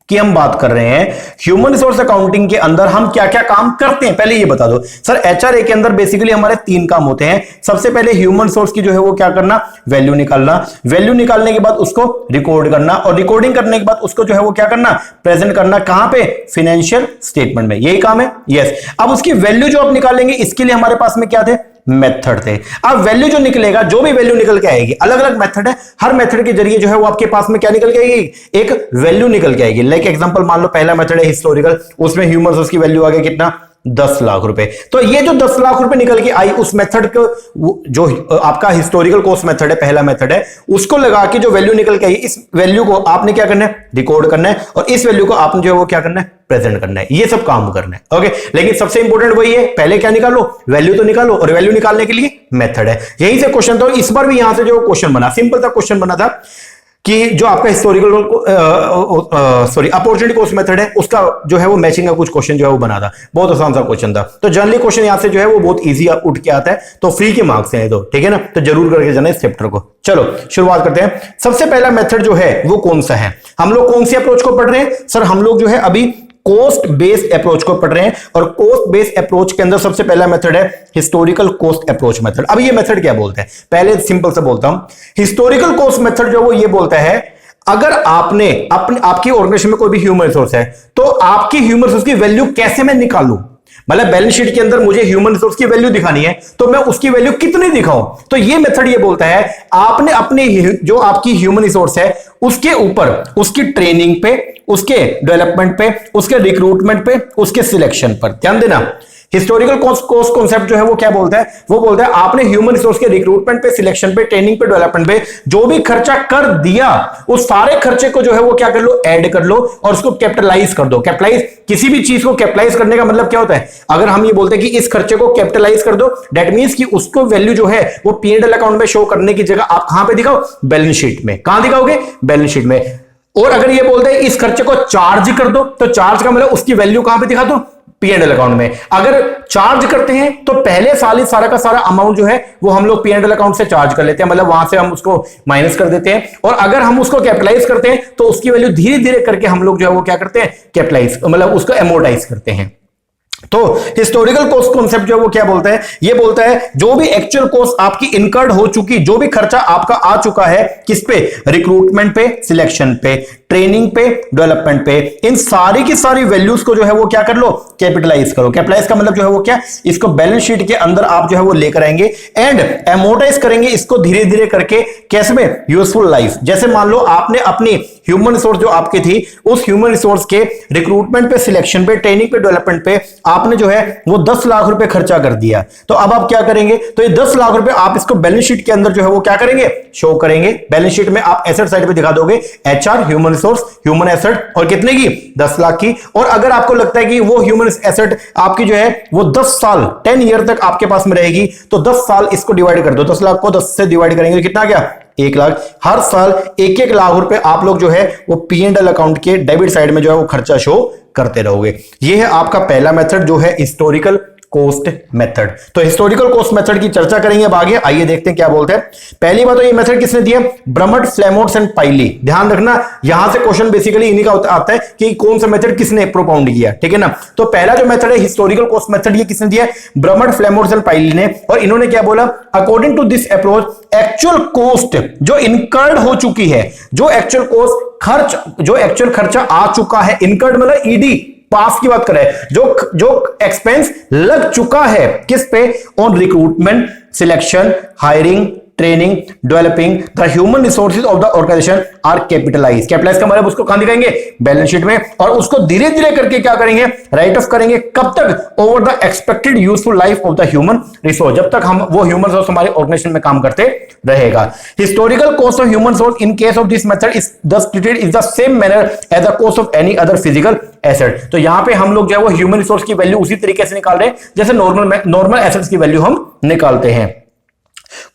की हम बात कर रहे हैं। ह्यूमन रिसोर्स अकाउंटिंग के अंदर हम क्या क्या काम करते हैं पहले ये बता दो। सर एचआरए के अंदर बेसिकली हमारे 3 काम होते हैं। सबसे पहले ह्यूमन रिसोर्स की जो है वो क्या करना, वैल्यू निकालना। वैल्यू निकालने के बाद उसको रिकॉर्ड करना और रिकॉर्डिंग करने के बाद उसको जो है वो क्या करना, प्रेजेंट करना। कहां पे, फाइनेंशियल स्टेटमेंट में। यही काम है, यस। अब उसकी वैल्यू जो आप निकालेंगे इसके लिए हमारे पास में क्या थे, मेथड थे। अब वैल्यू जो निकलेगा, जो भी वैल्यू निकल के आएगी, अलग अलग मेथड है, हर मेथड के जरिए जो है वो आपके पास में क्या निकल के आएगी, एक वैल्यू निकल के आएगी। लाइक एग्जांपल मान लो पहला मेथड है हिस्टोरिकल, उसमें ह्यूमन रिसोर्स की वैल्यू आ गई कितना, 10 लाख रुपए। तो ये जो 10 लाख रुपए निकल के आई उस मेथड को, जो आपका हिस्टोरिकल कॉस्ट मेथड है, पहला मेथड है, उसको लगा के जो वैल्यू निकल के आई, इस वैल्यू को आपने क्या करना है, रिकॉर्ड करना है और इस वैल्यू को आपने जो है वो क्या करना है, प्रेजेंट करना है। ये सब काम करना है। ओके, लेकिन सबसे इंपॉर्टेंट वही है, पहले क्या निकालो, वैल्यू तो निकालो और वैल्यू निकालने के लिए मेथड है। यहीं से क्वेश्चन, तो इस बार भी यहां से जो क्वेश्चन बना, सिंपल सा क्वेश्चन बना था कि जो आपका हिस्टोरिकल अपॉर्चुनिटी कॉस्ट मेथड है उसका जो है वो मैचिंग का कुछ क्वेश्चन जो है वो बना था। बहुत आसान सा क्वेश्चन था। तो जनरली क्वेश्चन यहां से जो है वो बहुत इजी उठ के आता है, तो फ्री के मार्क्स हैं तो, ठीक है ना। तो जरूर करके जाना इस चैप्टर को। चलो शुरुआत करते हैं। सबसे पहला मेथड जो है वो कौन सा है, हम लोग कौन सी अप्रोच को पढ़ रहे हैं, सर हम लोग जो है अभी कॉस्ट बेस्ड अप्रोच को पढ़ रहे हैं। और कॉस्ट बेस्ड अप्रोच के अंदर सबसे पहला मेथड है हिस्टोरिकल कॉस्ट अप्रोच मेथड। अब ये मेथड क्या बोलते हैं, पहले सिंपल से बोलता हूं। हिस्टोरिकल कॉस्ट मेथड जो वो ये बोलता है, अगर आपने आपकी ऑर्गेनाइजेशन में कोई भी ह्यूमन रिसोर्स है तो आपकी ह्यूमन रिसोर्स की वैल्यू कैसे मैं निकालूं, मतलब बैलेंस शीट के अंदर मुझे ह्यूमन रिसोर्स की वैल्यू दिखानी है तो मैं उसकी वैल्यू कितनी दिखाऊं। तो ये मेथड ये बोलता है आपने अपने जो आपकी ह्यूमन रिसोर्स है उसके ऊपर, उसकी ट्रेनिंग पे, उसके डेवलपमेंट पे, उसके रिक्रूटमेंट पे, उसके सिलेक्शन पर ध्यान देना। हिस्टोरिकल कॉस्ट कॉन्सेप्ट जो है वो क्या बोलता है, वो बोलता है आपने ह्यूमन रिसोर्स के रिक्रूटमेंट पे, सिलेक्शन पे, ट्रेनिंग पे, डेवलपमेंट पे जो भी खर्चा कर दिया उस सारे खर्चे को जो है वो क्या कर लो, ऐड कर लो और उसको कैपिटलाइज कर दो। कैपिटलाइज, किसी भी चीज को कैपिटलाइज करने का मतलब क्या होता है, अगर हम ये बोलते हैं कि इस खर्चे को कैपिटलाइज कर दो, दैट मींस कि उसको वैल्यू जो है वो P&L अकाउंट में शो करने की जगह आप कहां पे दिखाओ, बैलेंस शीट में। कहां दिखाओगे, बैलेंस शीट में। और अगर ये बोलते हैं इस खर्चे को चार्ज कर दो, तो चार्ज का मतलब उसकी वैल्यू कहां पे दिखा दो, P&L अकाउंट में। अगर चार्ज करते हैं तो पहले साल ही सारा का सारा अमाउंट जो है वो हम लोग P&L अकाउंट से चार्ज कर लेते हैं, मतलब वहां से हम उसको माइनस कर देते हैं। और अगर हम उसको कैपिटलाइज करते हैं तो उसकी वैल्यू धीरे धीरे करके हम लोग जो है वो क्या करते हैं, कैपिटलाइज, मतलब उसको एमोर्टाइज करते हैं। तो हिस्टोरिकल कॉस्ट कॉन्सेप्ट जो है वो क्या बोलता है, ये बोलता है जो भी एक्चुअल कॉस्ट आपकी इनकर्ड हो चुकी, जो भी खर्चा आपका आ चुका है, किस पे, रिक्रूटमेंट पे, सिलेक्शन पे, ट्रेनिंग पे, डेवलपमेंट पे, इन सारी की सारी वैल्यूज को जो है वो क्या कर लो, कैपिटलाइज करो। कैपिटलाइज का मतलब जो है वो क्या, इसको बैलेंस शीट के अंदर आप जो है वो लेकर आएंगे एंड एमोर्टाइज करेंगे इसको धीरे धीरे करके। कैसे में, यूजफुल लाइफ। जैसे मान लो आपने अपनी ह्यूमन रिसोर्स जो आपकी थी उस ह्यूमन रिसोर्स के रिक्रूटमेंट पे, सिलेक्शन पे, ट्रेनिंग पे, डेवलपमेंट पे आपने जो है वो 10 लाख रुपए खर्चा कर दिया। तो अब आप क्या करेंगे, तो ये 10 लाख रुपए आप इसको बैलेंस शीट के अंदर जो है वो क्या करेंगे, शो करेंगे। बैलेंस शीट में आप एसेट साइड पे दिखा दोगे HR human resource, human asset, और कितने की, 10 लाख की। और अगर आपको लगता है कि वो ह्यूमन एसेट आपकी जो है वो 10 साल 10 ईयर तक आपके पास में रहेगी, तो 10 साल इसको डिवाइड कर दो। 10 लाख को 10 से डिवाइड करेंगे कितना गया, 1 लाख। हर साल 1-1 लाख रुपए आप लोग जो है वो P&L अकाउंट के डेबिट साइड में जो है वो खर्चा शो करते रहोगे। ये है आपका पहला मेथड जो है हिस्टोरिकल कॉस्ट मेथड। तो हिस्टोरिकल कॉस्ट मेथड की चर्चा करेंगे अब आगे। आइए देखते हैं क्या बोलते हैं। पहली बात तो ये मेथड किसने दिया? ब्रमट, फ्लेमोट्स एंड पाइली। ध्यान रखना, यहां से क्वेश्चन बेसिकली इन्हीं का आता है कि कौन सा मेथड किसने प्रोपाउंड किया, ठीक है ना। तो पहला जो मेथड है हिस्टोरिकल कॉस्ट मेथड, ये किसने दिया? ब्रमट, फ्लेमोट्स एंड पाइली ने। और इन्होंने क्या बोला? According to this approach actual cost जो इनकर्ड हो चुकी है, जो एक्चुअल कॉस्ट खर्च, जो एक्चुअल खर्चा आ चुका है, इनकर्ड मतलब ईडी, पास की बात करें, जो एक्सपेंस लग चुका है किस पे? On recruitment, selection, hiring, training, developing the human resources of the organization are capitalize. Capitalize का मतलब उसको कहां दिखाएंगे? बैलेंस शीट में। और उसको धीरे धीरे करके क्या करेंगे? राइट ऑफ करेंगे। कब तक? Over the expected useful life of the human resource, जब तक हम वो ह्यूमन रिसोर्स हमारे ऑर्गेनाइजेशन में काम करते रहेगा। Historical cost of human resource in case of this method is thus treated is the same manner as the cost of any other physical asset। तो यहां पे हम लोग जो है वो ह्यूमन रिसोर्स की वैल्यू उसी तरीके से निकाल रहे हैं जैसे नॉर्मल एसेट्स की वैल्यू हम निकालते हैं।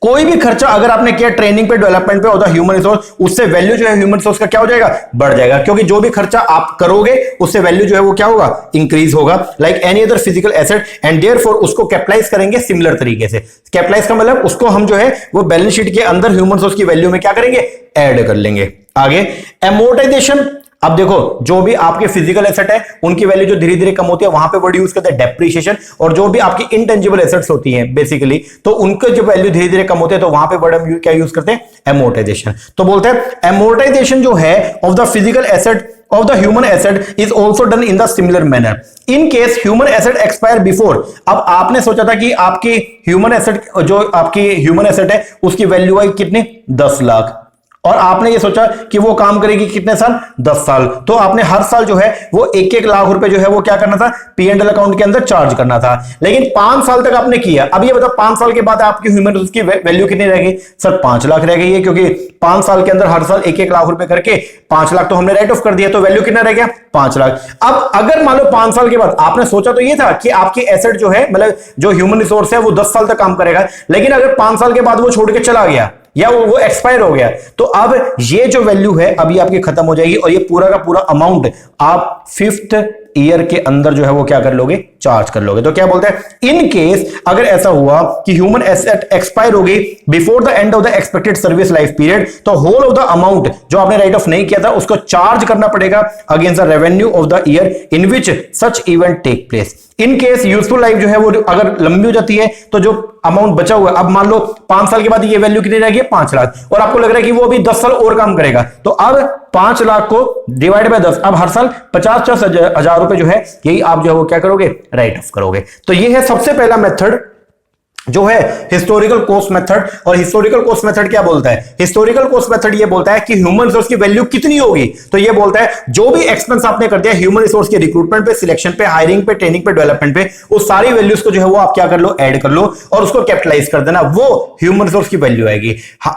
कोई भी खर्चा अगर आपने किया ट्रेनिंग पे, डेवलपमेंट पे और ह्यूमन रिसोर्स, उससे वैल्यू जो है ह्यूमन रिसोर्स का क्या हो जाएगा? बढ़ जाएगा। क्योंकि जो भी खर्चा आप करोगे उससे वैल्यू जो है वो क्या होगा? इंक्रीज होगा, like any other physical asset. And therefore उसको कैपिटलाइज करेंगे सिमिलर तरीके से। कैपिटलाइज का मतलब उसको हम जो है वो बैलेंस शीट के अंदर ह्यूमन रिसोर्स की वैल्यू में क्या करेंगे? ऐड कर लेंगे। आगे एमोर्टाइजेशन। अब देखो, जो भी आपके फिजिकल एसेट है उनकी वैल्यू जो धीरे धीरे कम होती है, वहां पे वर्ड यूज करते हैं डेप्रिसिएशन। और जो भी आपकी इनटेंजिबल एसेट्स होती हैं बेसिकली, तो उनके जो वैल्यू धीरे धीरे कम होती है, तो वहां पे वर्ड हम क्या यूज करते हैं? एमोर्टाइजेशन। तो बोलते हैं एमोर्टाइजेशन जो है of the physical asset of the human asset is also done in the similar manner in case human asset expire before। अब आपने सोचा था कि आपकी ह्यूमन एसेट, जो आपकी ह्यूमन एसेट है उसकी वैल्यू आई कितनी? 10 लाख। और आपने ये सोचा कि वो काम करेगी कितने साल? 10 साल। तो आपने हर साल जो है वो 1-1 लाख रुपए जो है वो क्या करना था? P&L अकाउंट के अंदर चार्ज करना था। लेकिन 5 साल तक आपने किया। अब ये बताओ 5 साल के बाद आपकी ह्यूमन रिसोर्स की वैल्यू कितनी रहेगी? सर 5 लाख रह गई है, क्योंकि 5 साल के अंदर हर साल 1-1 लाख रुपए करके 5 लाख तो हमने राइट ऑफ कर दिया, तो वैल्यू कितना रह गया? 5 लाख। अब अगर मान लो 5 साल के बाद आपने सोचा तो ये था कि आपकी एसेट जो है, मतलब जो ह्यूमन रिसोर्स है वो 10 साल तक काम करेगा, लेकिन अगर 5 साल के बाद वो छोड़ के चला गया या वो एक्सपायर हो गया, तो अब ये जो वैल्यू है अभी आपकी खत्म हो जाएगी और ये पूरा का पूरा अमाउंट आप 5th ईयर के अंदर जो है वो क्या कर लोगे? चार्ज कर लोगे। तो क्या बोलते हैं? इन केस अगर ऐसा हुआ कि ह्यूमन एसेट एक्सपायर हो गई before the end of the expected service life period, तो होल ऑफ द अमाउंट जो आपने राइट ऑफ नहीं किया था उसको चार्ज करना पड़ेगा against the revenue of the year in which such event take place. In case useful life जो है वो अगर लंबी हो जाती है, तो जो अमाउंट बचा हुआ है, अब मान लो 5 साल के बाद ये वैल्यू कितनी रहेगी? 5 लाख। और आपको लग रहा है कि वो अभी 10 साल और काम करेगा, तो अब 5 लाख को डिवाइड बाय 10, अब हर साल 50-50 हजार रुपए जो है यही आप जो है वो क्या करोगे? राइट ऑफ करोगे। तो ये है सबसे पहला मेथड जो है हिस्टोरिकल कॉस्ट मेथड। और हिस्टोरिकल कॉस्ट मेथड क्या बोलता है? हिस्टोरिकल कॉस्ट मेथड ये बोलता है कि ह्यूमन रिसोर्स की वैल्यू कितनी होगी। तो ये बोलता है जो भी एक्सपेंस आपने कर दिया ह्यूमन रिसोर्स के रिक्रूटमेंट पे, सिलेक्शन पे, हायरिंग पे, ट्रेनिंग पे, डेवलपमेंट पे, उस सारी वैल्यूज को जो है वो आप क्या कर लो? ऐड कर लो और उसको कैपिटलाइज कर देना, वो ह्यूमन रिसोर्स की वैल्यू आएगी।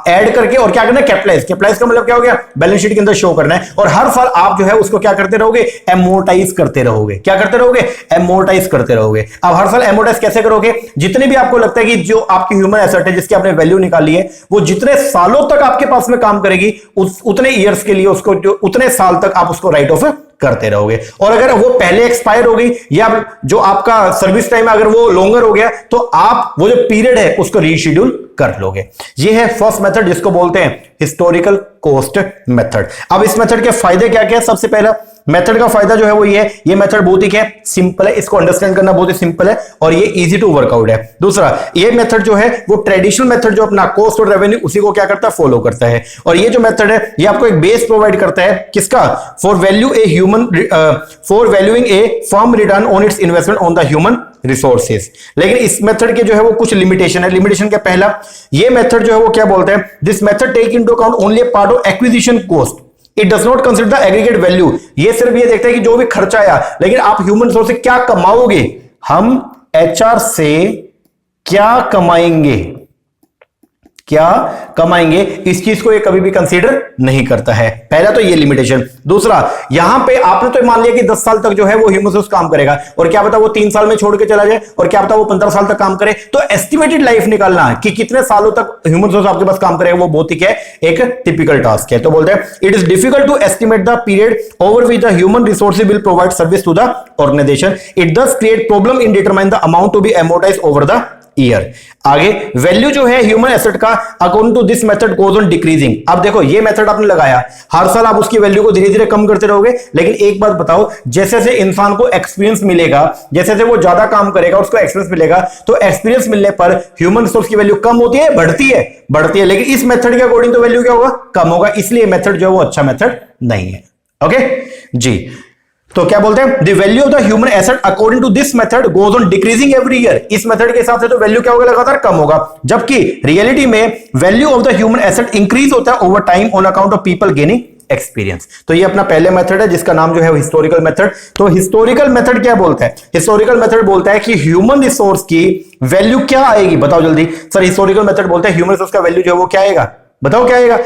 ऐड करके और क्या करना? कैपिटलाइज। कैपिटलाइज का मतलब क्या हो गया? बैलेंस शीट के अंदर शो करना है। और हर साल आप जो है उसको क्या करते रहोगे? एमोर्टाइज करते रहोगे। क्या करते रहोगे? एमोर्टाइज करते रहोगे। अब हर साल एमोर्टाइज कैसे करोगे? जितने भी आपको लगता है कि जो आपकी ह्यूमन एसेट है जिसकी आपने वैल्यू निकाली है, वो जितने सालों तक आपके पास में काम करेगी उतने ईयर्स के लिए उसको, उतने साल तक आप उसको राइट ऑफ करते रहोगे। और अगर वो पहले एक्सपायर हो गई या जो आपका सर्विस टाइम अगर वो लॉन्गर हो गया, तो आप वो जो पीरियड है उसको रीशेड्यूल कर लोगे। ये है फर्स्ट मेथड जिसको बोलते हैं हिस्टोरिकल कॉस्ट मेथड। अब इस मेथड के फायदे क्या क्या है? सबसे पहला मेथड का फायदा जो है वो ये है, ये मेथड बहुत ही क्या है? सिंपल है, इसको अंडरस्टैंड करना बहुत ही सिंपल है और ये इजी टू वर्कआउट है। दूसरा, ये मेथड जो है वो ट्रेडिशनल मेथड जो अपना कॉस्ट और रेवेन्यू उसी को क्या करता है? फॉलो करता है। और ये जो मेथड है ये आपको एक बेस प्रोवाइड करता है, किसका? For valuing A firm return on it's investment on the human resources. लेकिन इस मेथड के जो है वो कुछ लिमिटेशन है। लिमिटेशन का पहला, ये मेथड जो है वो क्या बोलते हैं? This method take into account only a part of acquisition cost, it does not consider the aggregate value. ये सिर्फ ये देखता है कि जो भी खर्चा आया, लेकिन आप ह्यूमन रिसोर्स से क्या कमाओगे, हम एचआर से क्या कमाएंगे, क्या कमाएंगे, इस चीज को ये कभी भी कंसीडर नहीं करता है। पहला तो ये लिमिटेशन। दूसरा, यहां पे आपने तो मान लिया कि 10 साल तक जो है वो ह्यूमन रिसोर्स काम करेगा, और क्या पता वो 3 साल में छोड़ के चला जाए, और क्या पता वो 15 साल तक काम करे। तो एस्टिमेटेड लाइफ निकालना है कि कितने सालों तक ह्यूमन रिसोर्स आपके पास काम करेगा, वो बहुत ही क्या है, एक टिपिकल टास्क है। तो बोलते हैं it is difficult to estimate the period over which the human resources will provide service to the organisation. It does create problem in determine the amount to be amortised over the year. आगे value जो है human asset का according to this method goes on decreasing. अब देखो ये method आपने लगाया, हर साल आप उसकी वैल्यू को धीरे धीरे कम करते रहोगे, लेकिन एक बात बताओ, जैसे जैसे इंसान को एक्सपीरियंस मिलेगा, जैसे जैसे वो ज्यादा काम करेगा उसको एक्सपीरियंस मिलेगा, तो एक्सपीरियंस मिलने पर ह्यूमन रिसोर्स की वैल्यू कम होती है, बढ़ती है, बढ़ती है। लेकिन इस मेथड के अकॉर्डिंग तो वैल्यू क्या होगा, कम होगा। इसलिए मेथड जो है वो अच्छा मेथड नहीं है। ओके जी, तो क्या बोलते हैं, the value of the human asset according to this method goes on decreasing every year. इस मेथड के हिसाब से तो वैल्यू क्या होगा, लगातार कम होगा, जबकि रियलिटी में value of the human asset increase होता है over time on account of people gaining experience. तो ये अपना पहले मेथड है जिसका नाम जो है हिस्टोरिकल मेथड। तो हिस्टोरिकल मेथड क्या बोलता है, हिस्टोरिकल मेथड बोलता है कि ह्यूमन रिसोर्स की वैल्यू क्या आएगी, बताओ जल्दी। सर हिस्टोरिकल मेथड बोलता है ह्यूमन रिसोर्स का वैल्यू जो है वो क्या आएगा, बताओ क्या आएगा।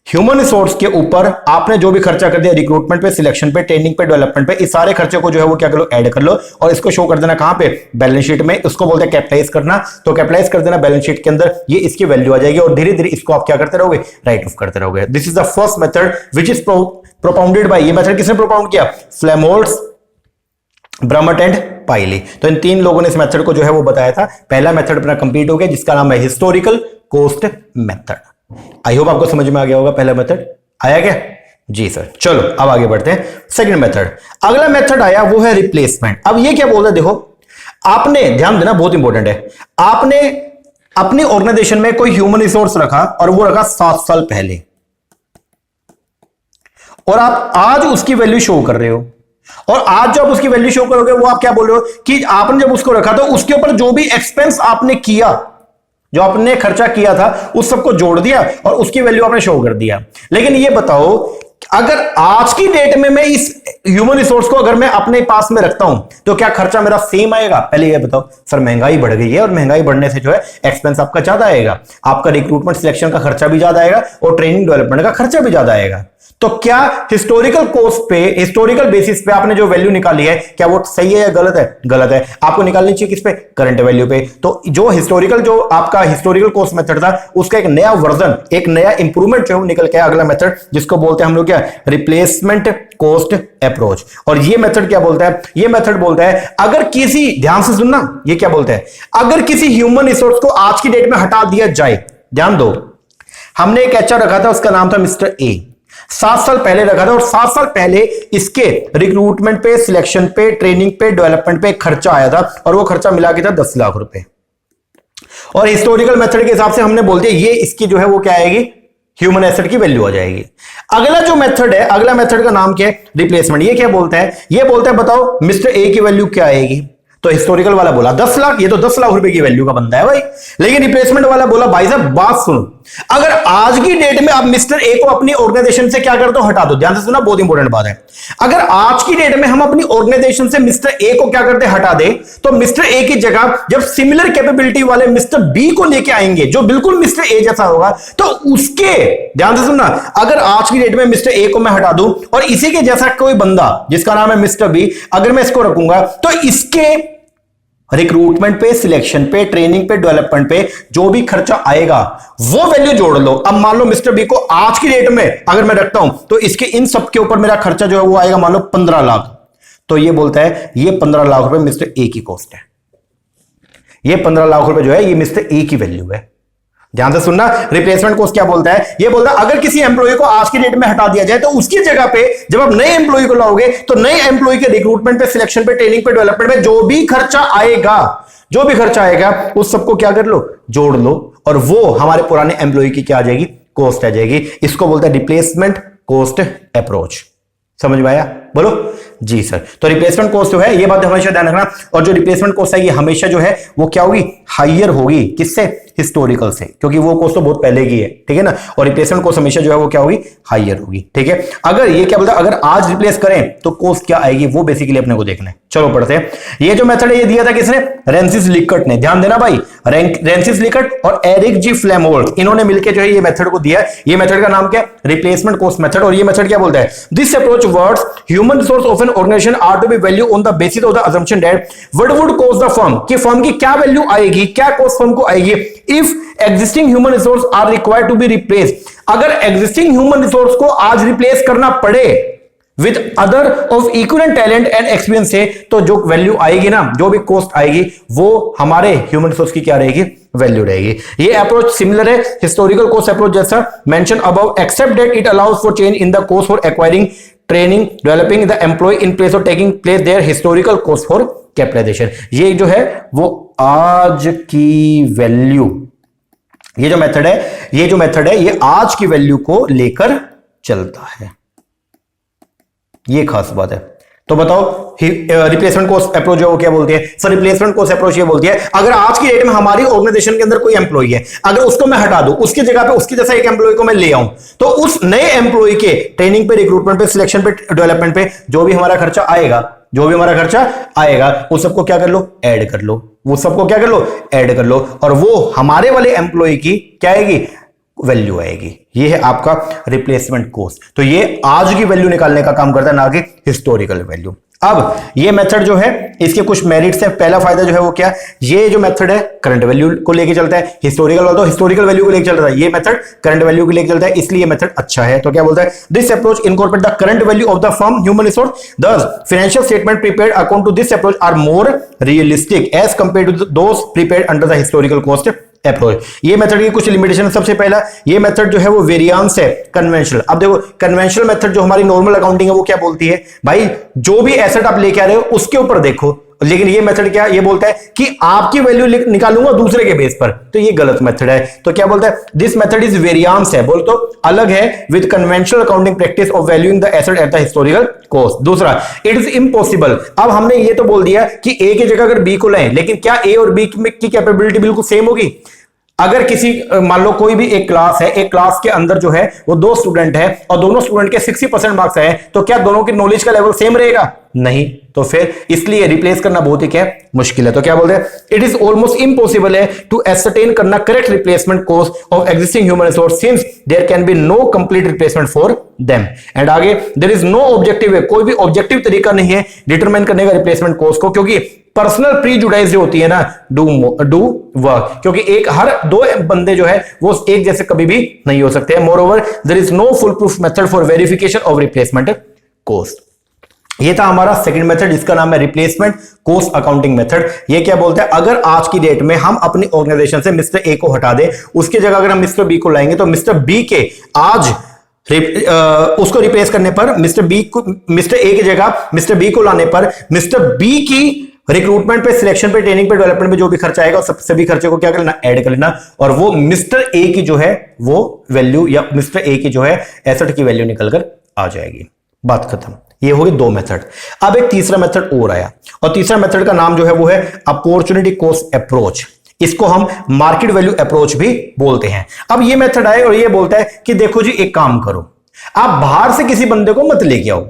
ह्यूमन रिसोर्स के ऊपर आपने जो भी खर्चा कर दिया, रिक्रूटमेंट पे, सिलेक्शन पे, ट्रेनिंग पे, डेवलपमेंट पे, इस सारे खर्चे को जो है वो क्या करो, ऐड कर लो, और इसको शो कर देना कहां पे, बैलेंस शीट में। उसको बोलते हैं कैपिटलाइज करना। तो कैपिटलाइज कर देना बैलेंस शीट के अंदर, ये इसकी वैल्यू आ जाएगी, और धीरे धीरे इसको आप क्या करते रहोगे, राइट ऑफ करते रहोगे। This is the first method which is propounded bye, ये मेथड किसने प्रोपाउंड किया, फ्लेमोल्ट्स, ब्रमट एंड पाइली। तो इन 3 लोगों ने इस मेथड को जो है वो बताया था। पहला मेथड अपना कंप्लीट हो गया जिसका नाम है historical cost method. I hope आपको समझ में आ गया होगा पहला मेथड, आया क्या जी सर। चलो अब आगे बढ़ते हैं, सेकंड मेथड। अगला मेथड आया वो है रिप्लेसमेंट। अब ये क्या बोल रहा है, देखो आपने ध्यान देना, बहुत इंपॉर्टेंट है। आपने अपनी ऑर्गेनाइजेशन में कोई ह्यूमन रिसोर्स रखा, और वो रखा 7 साल पहले, और आप आज उसकी वैल्यू शो कर रहे हो, और आज जब उसकी वैल्यू शो करोगे वो आप क्या बोल रहे हो कि आपने जब उसको रखा तो उसके ऊपर जो भी एक्सपेंस आपने किया, जो आपने खर्चा किया था, उस सबको जोड़ दिया और उसकी वैल्यू आपने शो कर दिया। लेकिन ये बताओ, अगर आज की डेट में मैं इस ह्यूमन रिसोर्स को अगर मैं अपने पास में रखता हूं, तो क्या खर्चा मेरा सेम आएगा? पहले ये बताओ सर। महंगाई बढ़ गई है, और महंगाई बढ़ने से जो है एक्सपेंस आपका ज्यादा आएगा, आपका रिक्रूटमेंट सिलेक्शन का खर्चा भी ज्यादा आएगा, और ट्रेनिंग डेवलपमेंट का खर्चा भी ज्यादा आएगा। तो क्या हिस्टोरिकल कॉस्ट पे, हिस्टोरिकल बेसिस पे आपने जो वैल्यू निकाली है, क्या वो सही है या गलत है? गलत है। आपको निकालनी चाहिए किस पे, करंट वैल्यू पे। तो जो हिस्टोरिकल, जो आपका हिस्टोरिकल कॉस्ट मेथड था, उसका एक नया वर्जन, एक नया इंप्रूवमेंट जो है निकल के अगला मेथड, जिसको बोलते हैं हम लोग क्या, रिप्लेसमेंट कॉस्ट अप्रोच। और ये मेथड क्या बोलता है, ये मेथड बोलता है अगर किसी, ध्यान से सुनना, ये क्या बोलता है, अगर किसी ह्यूमन रिसोर्स को आज की डेट में हटा दिया जाए, ध्यान दो, हमने एक एचआर रखा था, उसका नाम था मिस्टर ए, 7 साल पहले रखा था, और 7 साल पहले इसके रिक्रूटमेंट पे, सिलेक्शन पे, ट्रेनिंग पे, डेवलपमेंट पे खर्चा आया था, और वो खर्चा मिला के था 10 लाख रुपए। और हिस्टोरिकल मेथड के हिसाब से हमने बोल दिया ये इसकी जो है वो क्या आएगी, ह्यूमन एसेट की वैल्यू आ जाएगी। अगला जो मेथड है, अगला मेथड का नाम क्या है, रिप्लेसमेंट। ये क्या बोलता है, ये बोलता है बताओ मिस्टर ए की वैल्यू क्या आएगी। तो हिस्टोरिकल वाला बोला 10 लाख, ये तो 10 लाख रुपए की वैल्यू का बंदा है भाई। लेकिन रिप्लेसमेंट वाला बोला भाई साहब बात सुनो, अगर आज की डेट में आप मिस्टर ए को अपनी ऑर्गेनाइजेशन से क्या कर दो, हटा दो। ध्यान से सुना, बहुत इंपॉर्टेंट बात है। अगर आज की डेट में हम अपनी ऑर्गेनाइजेशन से मिस्टर ए को क्या करते, हटा दे, तो मिस्टर ए की जगह जब सिमिलर कैपेबिलिटी वाले मिस्टर बी को लेके आएंगे, जो बिल्कुल मिस्टर ए जैसा होगा, तो उसके, ध्यान से सुनना, अगर आज की डेट में मिस्टर ए को मैं हटा दूं और इसी के जैसा कोई बंदा जिसका नाम है मिस्टर बी, अगर मैं इसको रखूंगा, तो इसके रिक्रूटमेंट पे, सिलेक्शन पे, ट्रेनिंग पे, डेवलपमेंट पे जो भी खर्चा आएगा वो वैल्यू जोड़ लो। अब मान लो मिस्टर बी को आज की डेट में अगर मैं रखता हूं, तो इसके इन सब के ऊपर मेरा खर्चा जो है वो आएगा मान लो 15 लाख। तो ये बोलता है ये 15 लाख रुपए मिस्टर ए की कॉस्ट है, ये 15 लाख रुपए जो है ये मिस्टर ए की वैल्यू है। ध्यान से सुनना, रिप्लेसमेंट कॉस्ट क्या बोलता है, ये बोलता है अगर किसी एम्प्लॉय को आज की डेट में हटा दिया जाए, तो उसकी जगह पे जब आप नए एम्प्लॉय को लाओगे, तो नए एम्प्लॉय के रिक्रूटमेंट पे, सिलेक्शन पे, ट्रेनिंग पे, डेवलपमेंट पे जो भी खर्चा आएगा, जो भी खर्चा आएगा, उस सबको क्या कर लो, जोड़ लो, और वो हमारे पुराने एम्प्लॉय की क्या आ जाएगी, कॉस्ट आ जाएगी। इसको बोलते हैं रिप्लेसमेंट कॉस्ट अप्रोच। समझ में आया? बोलो। जी सर। तो रिप्लेसमेंट कॉस्ट जो है, ये बात हमेशा ध्यान रखना, और जो रिप्लेसमेंट कॉस्ट है ये हमेशा जो है वो क्या होगी, हाइयर होगी, किससे, हिस्टोरिकल से, क्योंकि वो कॉस्ट तो बहुत पहले की है, ठीक है ना, और रिप्लेसमेंट कॉस्ट हमेशा जो है वो क्या होगी, हाइयर होगी, ठीक है। अगर ये क्या बोलता है, अगर आज रिप्लेस करें तो कॉस्ट क्या आएगी, वो बेसिकली अपने को देखना है। चलो पढ़ते हैं। ये जो मेथड है ये दिया था किसने, रेंसिस लिकर्ट ने, ध्यान देना भाई, रेंसिस लिकर्ट और एरिक जी फ्लेमहोल्ट्ज, इन्होंने मिलकर जो है ये मेथड को दिया। ये मेथड का नाम क्या है, रिप्लेसमेंट कॉस्ट मेथड। और ये मेथड क्या बोलता है, this approach words human resource of an organization are to be value on the basis of the assumption that what would cost the firm, कि फर्म की क्या वैल्यू आएगी, क्या कॉस्ट फर्म को आएगी if existing human resource are required to be replace, अगर existing human resource को आज रिप्लेस करना पड़े with other of equal talent and experience से, तो जो वैल्यू आएगी ना, जो भी कॉस्ट आएगी वो हमारे ह्यूमन रिसोर्स की क्या रहेगी, वैल्यू रहेगी। ये अप्रोच सिमिलर है हिस्टोरिकल कॉस्ट अप्रोच जैसा mention above, except that it allows for change in the cost for acquiring, training, developing the employee in place of taking place their historical cost for capitalization. ये जो है वो आज की value, ये जो method है ये आज की वैल्यू को लेकर चलता है, ये खास बात है। तो बताओ रिप्लेसमेंट कॉस्ट अप्रोच जो क्या बोलती है, सर रिप्लेसमेंट कॉस्ट अप्रोच ये बोलती है अगर आज की डेट में हमारी ऑर्गेनाइजेशन के अंदर कोई एम्प्लॉय है, अगर उसको मैं हटा दूं, उसकी जगह पे उसके जैसा एक एम्प्लॉय को मैं ले आऊं, तो उस नए एम्प्लॉय के ट्रेनिंग पे, रिक्रूटमेंट पे, सिलेक्शन पे, डेवलपमेंट पे जो भी हमारा खर्चा आएगा वो सबको क्या कर लो, ऐड कर लो, वो सबको क्या कर लो, ऐड कर लो, और वो हमारे वाले एम्प्लॉय की क्या आएगी, वैल्यू आएगी। ये है आपका रिप्लेसमेंट कॉस्ट। तो ये आज की वैल्यू निकालने का काम करता है, ना कि हिस्टोरिकल वैल्यू। अब ये मेथड जो है इसके कुछ मेरिट्स हैं। पहला फायदा जो है वो क्या, ये जो मेथड है करंट वैल्यू को लेके चलता है, हिस्टोरिकल वाला तो हिस्टोरिकल वैल्यू को लेके चलता है, ये मेथड करंट वैल्यू को लेके चलता है, इसलिए मेथड अच्छा है। तो क्या बोलता है, this approach incorporate the current value of the firm human resource, thus financial statement prepared according to this approach are more realistic as compared to those prepared under the historical cost approach. ये method की कुछ limitation है। सबसे पहला ये method जो है वो वेरिएंस है कन्वेंशनल। अब देखो कन्वेंशनल मेथड जो हमारी नॉर्मल अकाउंटिंग है वो क्या बोलती है, भाई जो भी एसेट आप लेके आ रहे हो उसके ऊपर देखो, लेकिन ये मेथड क्या ये बोलता है कि आपकी वैल्यू निकालूंगा दूसरे के बेस पर, तो ये गलत मेथड है। तो क्या बोलता है, दिस मेथड इज वेरिएंस है, बोल तो अलग है with conventional accounting practice of valuing the asset at the historical cost. दूसरा, इट इज इम्पॉसिबल। अब हमने ये तो बोल दिया कि ए की जगह अगर बी को लें, लेकिन क्या ए और बी की कैपेबिलिटी बिल्कुल सेम होगी? अगर किसी मान लो कोई भी एक क्लास है, एक क्लास के अंदर जो है वो 2 स्टूडेंट है और दोनों स्टूडेंट के 60% मार्क्स है, तो क्या दोनों की नॉलेज का लेवल सेम रहेगा? नहीं। तो फिर इसलिए रिप्लेस करना बहुत ही क्या मुश्किल है। तो क्या बोलते हैं, इट इज ऑलमोस्ट इम्पॉसिबल है टू एसरटेन करना correct replacement cost of existing human resource since there can be no complete replacement for them. And आगे, देयर इज नो ऑब्जेक्टिव है, कोई भी ऑब्जेक्टिव तरीका नहीं है डिटरमाइन करने का रिप्लेसमेंट कॉस्ट को, क्योंकि पर्सनल प्रीजुडाइज जो होती है ना, डू वर्क, क्योंकि एक हर 2 बंदे जो है वो एक जैसे कभी भी नहीं हो सकते हैं। Moreover there is no foolproof method for verification of replacement cost. ये था हमारा सेकंड मेथड, जिसका नाम है रिप्लेसमेंट कॉस्ट अकाउंटिंग मेथड। ये क्या बोलता है, अगर आज की डेट में हम अपनी ऑर्गेनाइजेशन से मिस्टर ए को हटा दें, उसकी जगह अगर हम मिस्टर बी को लाएंगे, तो मिस्टर बी के आज उसको रिप्लेस करने पर मिस्टर ए की जगह मिस्टर बी को लाने पर मिस्टर बी की रिक्रूटमेंट पे, सिलेक्शन पे, ट्रेनिंग पे, डेवलपमेंट पे जो भी खर्चा आएगा सभी खर्चे को क्या कर लेना, ऐड कर लेना, और वो मिस्टर ए की जो है वो वैल्यू या मिस्टर ए की जो है एसेट की वैल्यू निकलकर आ जाएगी। बात खत्म। ये हो गई 2 मेथड। अब एक तीसरा मेथड और आया, और तीसरा मेथड का नाम जो है वो है अपॉर्चुनिटी कॉस्ट अप्रोच। इसको हम मार्केट वैल्यू अप्रोच भी बोलते हैं। अब ये मेथड आए और ये बोलता है कि देखो जी, एक काम करो, आप बाहर से किसी बंदे को मत लेके आओ।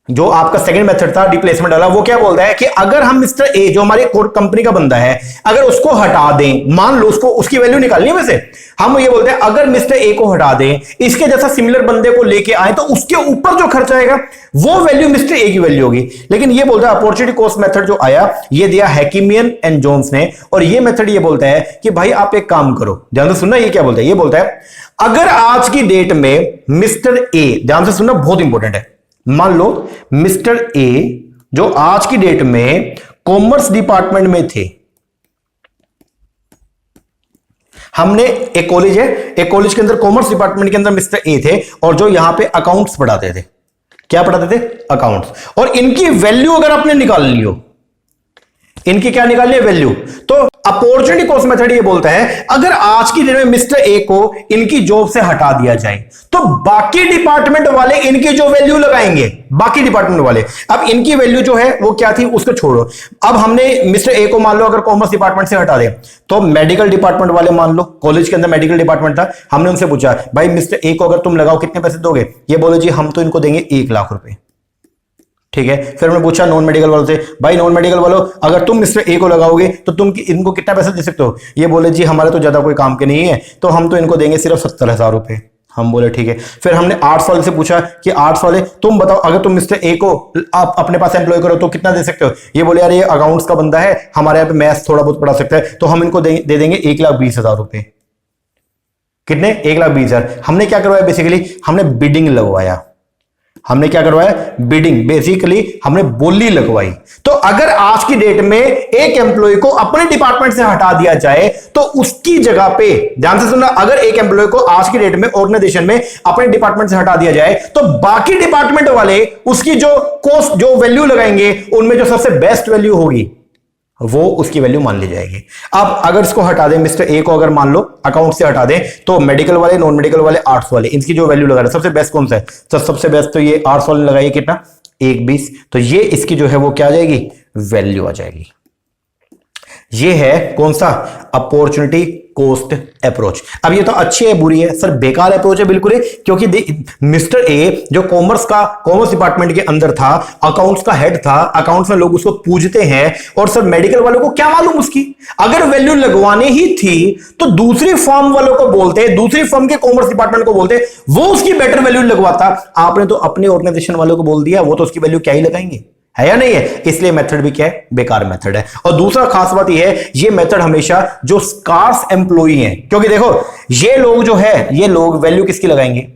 जो आपका सेकंड मेथड था रिप्लेसमेंट वाला, वो क्या बोलता है कि अगर हम मिस्टर ए जो हमारी कंपनी का बंदा है, अगर उसको हटा दें, मान लो उसको उसकी वैल्यू निकालनी है, वैसे हम ये बोलते हैं अगर मिस्टर ए को हटा दें, इसके जैसा सिमिलर बंदे को लेके आए, तो उसके ऊपर जो खर्चा आएगा वो वैल्यू मिस्टर ए की वैल्यू होगी। लेकिन ये बोलता है अपॉर्चुनिटी कॉस्ट मेथड जो आया, ये दिया हैकिमियन एंड जोन्स ने, और ये मेथड ये बोलता है कि भाई आप एक काम करो, ध्यान से सुनना, ये क्या बोलता है, ये बोलता है अगर आज की डेट में मिस्टर ए, ध्यान से सुनना बहुत इंपॉर्टेंट है, मान लो मिस्टर ए जो आज की डेट में कॉमर्स डिपार्टमेंट में थे, हमने एक कॉलेज है, एक कॉलेज के अंदर कॉमर्स डिपार्टमेंट के अंदर मिस्टर ए थे, और जो यहां पे अकाउंट्स पढ़ाते थे, क्या पढ़ाते थे, अकाउंट्स, और इनकी वैल्यू अगर आपने निकाल ली हो, इनकी क्या निकालनी है, वैल्यू, तो अपॉर्चुनिटी कॉस्ट मेथड ये बोलता है अगर आज की डेट में मिस्टर ए को इनकी जॉब से हटा दिया जाए तो बाकी डिपार्टमेंट वाले इनकी जो वैल्यू लगाएंगे, बाकी डिपार्टमेंट वाले, अब इनकी वैल्यू जो है वो क्या थी उसको छोड़ो, अब हमने मिस्टर ए को मान लो अगर कॉमर्स डिपार्टमेंट से हटा दे तो मेडिकल डिपार्टमेंट वाले, मान लो कॉलेज के अंदर मेडिकल डिपार्टमेंट था, हमने उनसे पूछा भाई मिस्टर ए को अगर तुम लगाओ कितने पैसे दोगे, ये बोले जी हम तो इनको देंगे 1 लाख रुपए। ठीक है, फिर हमने पूछा नॉन मेडिकल वालों से, भाई नॉन मेडिकल वालों अगर तुम मिस्टर ए को लगाओगे तो तुम इनको कितना पैसा दे सकते हो, ये बोले जी हमारे तो ज्यादा कोई काम के नहीं है तो हम तो इनको देंगे सिर्फ 70,000 रुपए। हम बोले ठीक है। फिर हमने आर्ट्स वाले से पूछा कि आर्ट्स वाले तुम बताओ अगर तुम मिस्टर ए को आप अपने पास एम्प्लॉय करो तो कितना दे सकते हो, ये बोले यार ये अकाउंट्स का बंदा है, हमारे यहाँ पे मैथ्स थोड़ा बहुत पढ़ा सकता है तो हम इनको दे देंगे 1,20,000 रुपए। कितने? 1,20,000। हमने क्या करवाया, बेसिकली हमने बिडिंग लगवाया, हमने क्या करवाया, बिडिंग, बेसिकली हमने बोली लगवाई। तो अगर आज की डेट में एक एम्प्लॉय को अपने डिपार्टमेंट से हटा दिया जाए तो उसकी जगह पे, ध्यान से सुनना, अगर एक एम्प्लॉय को आज की डेट में ऑर्गेनाइजेशन में अपने डिपार्टमेंट से हटा दिया जाए तो बाकी डिपार्टमेंट वाले उसकी जो कॉस्ट, जो वैल्यू लगाएंगे उनमें जो सबसे बेस्ट वैल्यू होगी वो उसकी वैल्यू मान ली जाएगी। अब अगर इसको हटा दें, मिस्टर ए को अगर मान लो अकाउंट से हटा दें तो मेडिकल वाले, नॉन मेडिकल वाले, आर्ट्स वाले, इनकी जो वैल्यू लगा रहे हैं सबसे बेस्ट कौन सा है, तो सबसे बेस्ट तो ये आर्ट्स वाले लगाइए, कितना, 1,20, तो ये इसकी जो है वो क्या आ जाएगी, वैल्यू आ जाएगी। ये है कौन सा, अपॉर्चुनिटी कॉस्ट अप्रोच। अब ये तो अच्छी है बुरी है, सर बेकार अप्रोच है बिल्कुल ही, क्योंकि मिस्टर ए जो कॉमर्स डिपार्टमेंट के अंदर था, अकाउंट्स का हेड था, अकाउंट्स में लोग उसको पूछते हैं, और सर मेडिकल वालों को क्या मालूम उसकी, अगर वैल्यू लगवानी ही थी तो दूसरी फर्म वालों को बोलते, दूसरी फर्म के कॉमर्स डिपार्टमेंट को बोलते, वो उसकी बेटर वैल्यू लगवाता। आपने तो अपने ऑर्गेनाइजेशन वालों को बोल दिया, वो तो उसकी वैल्यू क्या ही लगाएंगे, है या नहीं है, इसलिए मेथड भी क्या है, बेकार मेथड है। और दूसरा खास बात यह है, ये मेथड हमेशा जो स्कार्स एम्प्लॉई हैं, क्योंकि देखो ये लोग जो है, ये लोग वैल्यू किसकी लगाएंगे,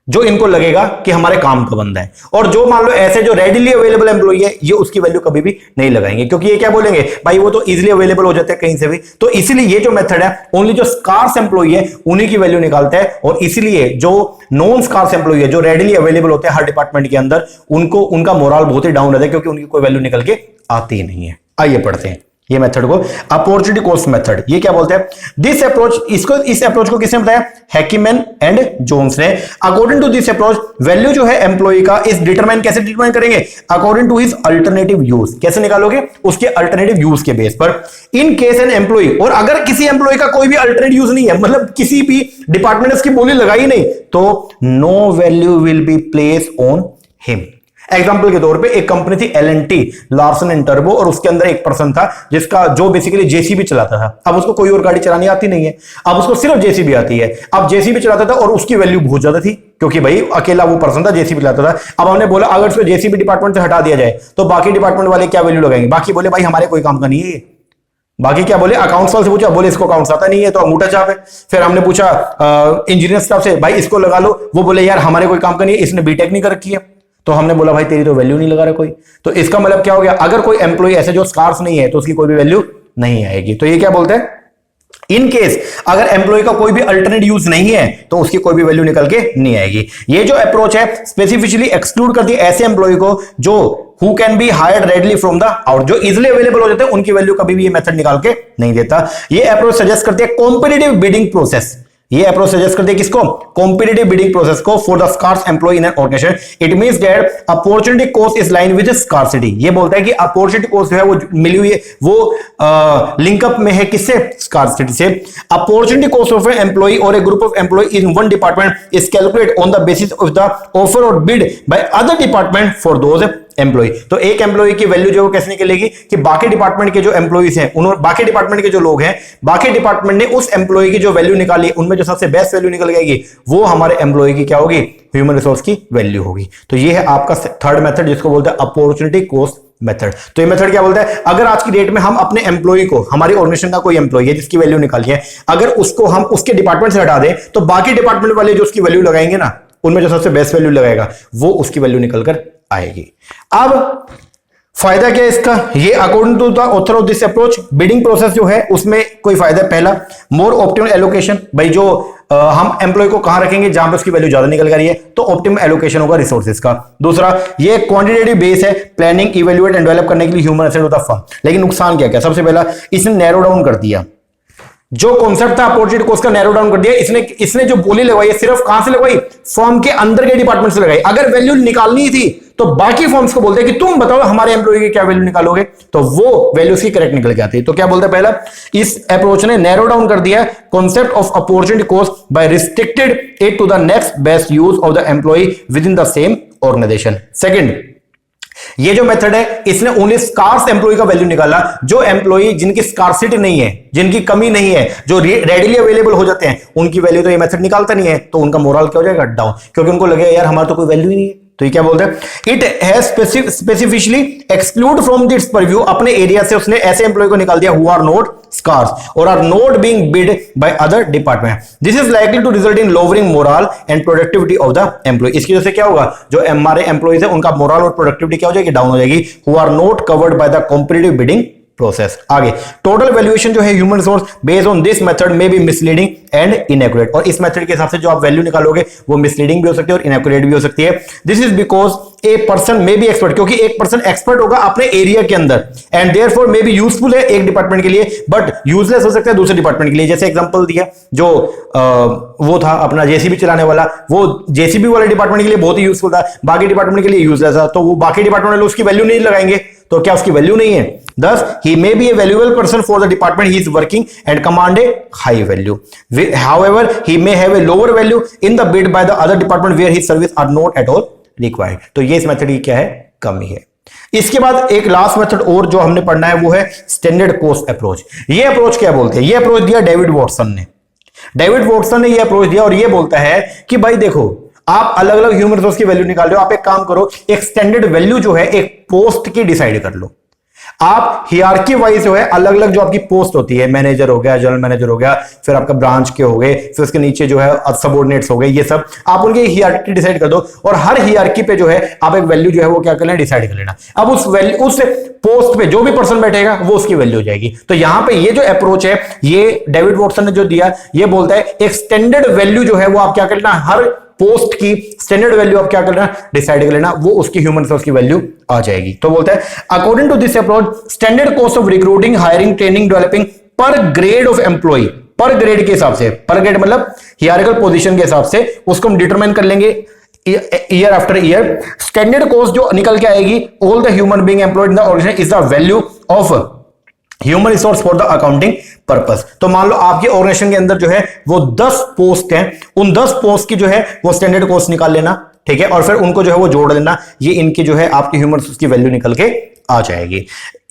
जो इनको लगेगा कि हमारे काम का बंदा है, और जो मान लो ऐसे जो रेडिली अवेलेबल एम्प्लॉई है ये उसकी वैल्यू कभी भी नहीं लगाएंगे, क्योंकि ये क्या बोलेंगे, भाई वो तो इजीली अवेलेबल हो जाते हैं कहीं से भी। तो इसीलिए ये जो मेथड है ओनली जो स्कार्स एम्प्लॉई है उन्हीं की वैल्यू निकालता है, और इसीलिए जो नॉन स्कार्स एम्प्लॉई है, जो रेडिली अवेलेबल होते हैं हर डिपार्टमेंट के अंदर, उनको उनका मोरल बहुत ही डाउन रहता है, क्योंकि उनकी कोई वैल्यू निकल के आती ही नहीं है। आइए पढ़ते हैं ये मेथड को, अपॉर्चुनिटी कॉस्ट मेथड। ये क्या बोलते हैं, दिस अप्रोच, इस अप्रोच को किसने बताया, हैकीमैन एंड जोन्स ने। According to this approach value जो है एम्प्लॉय का इस डिटरमाइन, कैसे डिटरमाइन करेंगे, according to his alternative use. कैसे निकालोगे, उसके अल्टरनेटिव यूज के बेस पर। इन केस एन एम्प्लॉय, और अगर किसी एम्प्लॉय का कोई भी अल्टरनेटिव यूज नहीं है, मतलब किसी भी डिपार्टमेंट ने इसकी बोली लगाई नहीं, तो no value will be place on him. Example के तौर पे एक कंपनी थी L&T, लार्सन एंड टर्बो, और उसके अंदर एक पर्सन था जिसका, जो बेसिकली जेसीबी चलाता था। अब उसको कोई और गाड़ी चलानी आती नहीं है, अब उसको सिर्फ जेसीबी आती है। अब जेसीबी चलाता था और उसकी वैल्यू बहुत ज्यादा थी, क्योंकि भाई अकेला वो पर्सन था, जेसीबी चलाता था। अब हमने बोला अगर उसको जेसीबी डिपार्टमेंट से हटा दिया जाए तो बाकी डिपार्टमेंट वाले क्या वैल्यू लगाएंगे, बाकी बोले भाई हमारे कोई काम का नहीं है। बाकी क्या बोले, अकाउंट्स वाले से पूछा, बोले इसको अकाउंट्स आता नहीं है तो अंगूठा छाप है। फिर हमने पूछा इंजीनियर स्टाफ से, भाई इसको लगा लो, वो बोले यार हमारे कोई काम का नहीं है, इसने बीटेक नहीं कर रखी है। तो हमने बोला भाई तेरी तो वैल्यू नहीं लगा रहा कोई। तो इसका मतलब क्या हो गया, अगर कोई एम्प्लॉय ऐसे जो स्कार्स नहीं है तो उसकी कोई भी वैल्यू नहीं आएगी। तो ये क्या बोलते हैं, इन केस अगर एम्प्लॉय का कोई भी अल्टरनेट यूज नहीं है तो उसकी कोई भी वैल्यू निकल के नहीं आएगी। ये जो अप्रोच है स्पेसिफिकली एक्सक्लूड करती है ऐसे एम्प्लॉय को जो who can be hired readily from the out, जो इजिली अवेलेबल हो जाते हैं, उनकी वैल्यू कभी भी ये मेथड निकाल के नहीं देता। ये अप्रोच सजेस्ट करती है कॉम्पिटिटिव बिडिंग प्रोसेस। ये अप्रोच सजेस्ट करते हैं किसको, कॉम्पिटिटिव बिडिंग प्रोसेस को, for the scarce employee in an organization. It means that opportunity cost is line with scarcity. ये बोलता है कि अपॉर्चुनिटी कॉस्ट जो है वो मिली हुई है, वो लिंकअप में है किससे, स्कार्सिटी से। Opportunity cost of an employ or a group of employ in one department is calculate on the basis of the offer or bid by other department for those employ. तो एक employ की value जो कैसे निकलेगी कि बाकी department के जो एम्प्लॉयज हैं, उन्होंने, बाकी डिपार्टमेंट के जो लोग हैं, बाकी डिपार्टमेंट ने उस एम्प्लॉय की जो वैल्यू निकाली, उनमें जो सबसे बेस्ट वैल्यू निकल जाएगी वो हमारे एम्प्लॉय की क्या होगी, ह्यूमन रिसोर्स की वैल्यू होगी। तो ये है आपका थर्ड मेथड जिसको बोलते हैं अपॉर्चुनिटी कॉस्ट मेथड। तो ये मेथड क्या बोलता है, अगर आज की डेट में हम अपने एम्प्लॉय को, हमारी ऑर्गेनाइजेशन का कोई एम्प्लॉय है जिसकी वैल्यू निकाली है, अगर उसको हम उसके डिपार्टमेंट से हटा दें तो बाकी डिपार्टमेंट वाले जो उसकी वैल्यू लगाएंगे ना, उनमें जो सबसे बेस्ट वैल्यू लगाएगा वो उसकी वैल्यू निकल कर आएगी। अब फायदा क्या है इसका, ये according to the author of this approach bidding process जो है उसमें कोई फायदा है। पहला, मोर ऑप्टिमल एलोकेशन, भाई जो हम एम्प्लॉय को कहां रखेंगे, जहां पे उसकी वैल्यू ज्यादा निकल रही है, तो ऑप्टिमम एलोकेशन होगा रिसोर्सेज का। दूसरा, ये क्वांटिटेटिव बेस है प्लानिंग, इवैल्यूएट एंड डेवलप करने के लिए human asset of the firm. लेकिन नुकसान क्या क्या, सबसे पहला इसने नैरो डाउन कर दिया, जो कॉन्सेप्ट था अपॉर्चुनिटी कॉस्ट का नैरो डाउन कर दिया। इसने जो बोली लगवाई है सिर्फ कहां से लगवाई, फर्म के अंदर के डिपार्टमेंट से लगाई। अगर वैल्यू निकालनी थी तो बाकी फर्म्स को बोलते हैं कि तुम बताओ हमारे एम्प्लॉय की क्या वैल्यू निकालोगे, तो वो वैल्यू उसकी करेक्ट निकल के आती है। तो क्या बोलते हैं, पहला इस अप्रोच ने नैरो डाउन कर दिया concept of opportunity cost by restricted it to the next best use of the employee within the same organization. Second, ये जो मेथड है इसने ओनली स्कार्स एम्प्लॉय का वैल्यू निकाला, जो एम्प्लॉय जिनकी स्कार्सिटी नहीं है, जिनकी कमी नहीं है, जो रेडिली अवेलेबल हो जाते हैं, उनकी वैल्यू तो ये मेथड निकालता नहीं है, तो उनका मोरल क्या हो जाएगा, डाउन, क्योंकि उनको लगेगा यार हमारा तो कोई वैल्यू ही नहीं है। तो ये क्या बोलते हैं, it has specifically exclude from this purview, अपने एरिया से उसने ऐसे एम्प्लॉय को निकाल दिया हु आर नॉट स्कार्स और are not being bid by other department. This is likely to result in lowering morale and productivity of the employee. इसकी वजह से क्या होगा, जो हमारे एम्प्लॉयज है उनका मोरल और प्रोडक्टिविटी क्या हो जाएगी, डाउन हो जाएगी, who are not covered by the competitive bidding process. आगे, टोटल वैल्यूएशन जो है human resource based on this method में बी मिसलीडिंग एंड इनएक्यूरेट, और इस मेथड के हिसाब से जो आप वैल्यू निकालोगे वो मिसलीडिंग भी हो सकती है और इनएक्यूरेट भी हो सकती है। This is because a person may be expert, क्योंकि एक पर्सन एक्सपर्ट होगा अपने एरिया के अंदर and therefore may be useful है एक डिपार्टमेंट के लिए बट यूजलेस हो सकता है दूसरे डिपार्टमेंट के लिए। जैसे एग्जांपल दिया जो वो था अपना जेसीबी चलाने वाला, वो जेसीबी वाले डिपार्टमेंट के लिए बहुत ही यूजफुल था, बाकी डिपार्टमेंट के लिए यूजलेस था, तो वो बाकी डिपार्टमेंट वाले उसकी वैल्यू नहीं लगाएंगे, तो क्या उसकी वैल्यू नहीं है। Thus, he may be a valuable person for the department he is working and command a high value. However, he may have a lower value in the bid by the other department where his service are not at all required. तो ये इस method की क्या है, कमी है। इसके बाद एक लास्ट मेथड और जो हमने पढ़ना है वो है स्टैंडर्ड कॉस्ट अप्रोच। ये अप्रोच क्या बोलते हैं, ये अप्रोच दिया डेविड वॉटसन ने। डेविड वॉटसन ने ये अप्रोच दिया और ये बोलता है कि भाई देखो, आप अलग अलग ह्यूमन रिसोर्स की वैल्यू निकाल रहे हो, आप एक काम करो, एक स्टैंडर्ड वैल्यू जो है एक पोस्ट की डिसाइड कर लो। आप हियरार्की वाइज जो है अलग अलग जो आपकी पोस्ट होती है, मैनेजर हो गया, जनरल मैनेजर हो गया, फिर आपका ब्रांच के हो गए, फिर उसके नीचे जो है सबऑर्डिनेट्स हो गए, ये सब आप उनकी हियरार्की डिसाइड कर दो और हर हियरार्की पे जो है आप एक वैल्यू जो है वो क्या कर लेना, डिसाइड कर लेना। अब उस वैल्यू, उस पोस्ट पे जो भी पर्सन बैठेगा वो उसकी वैल्यू हो जाएगी। तो यहां पे ये जो अप्रोच है ये डेविड वॉटसन ने जो दिया, ये बोलता है एक स्टैंडर्ड वैल्यू जो है वो आप क्या कर लेना, हर पोस्ट की स्टैंडर्ड वैल्यू आप क्या करना, डिसाइड कर लेना, वो उसकी ह्यूमन रिसोर्स की वैल्यू आ जाएगी। तो बोलता है according to this approach standard cost of recruiting, hiring, training, developing per grade of employee, per grade के हिसाब से, पर ग्रेड मतलब हियरार्किकल पोजीशन के हिसाब से उसको हम डिटरमाइन कर लेंगे year after year. Standard cost जो निकल के आएगी, all the human being employed in the organization is the value of human resource for the accounting purpose. तो मान लो आपके ऑर्गेनाइजेशन के अंदर जो है वो 10 पोस्ट हैं, उन 10 पोस्ट की जो है वो स्टैंडर्ड कॉस्ट निकाल लेना, ठीक है, और फिर उनको जो है वो जोड़ देना, ये इनकी जो है आपकी ह्यूमन रिसोर्स की वैल्यू निकल के आ जाएगी।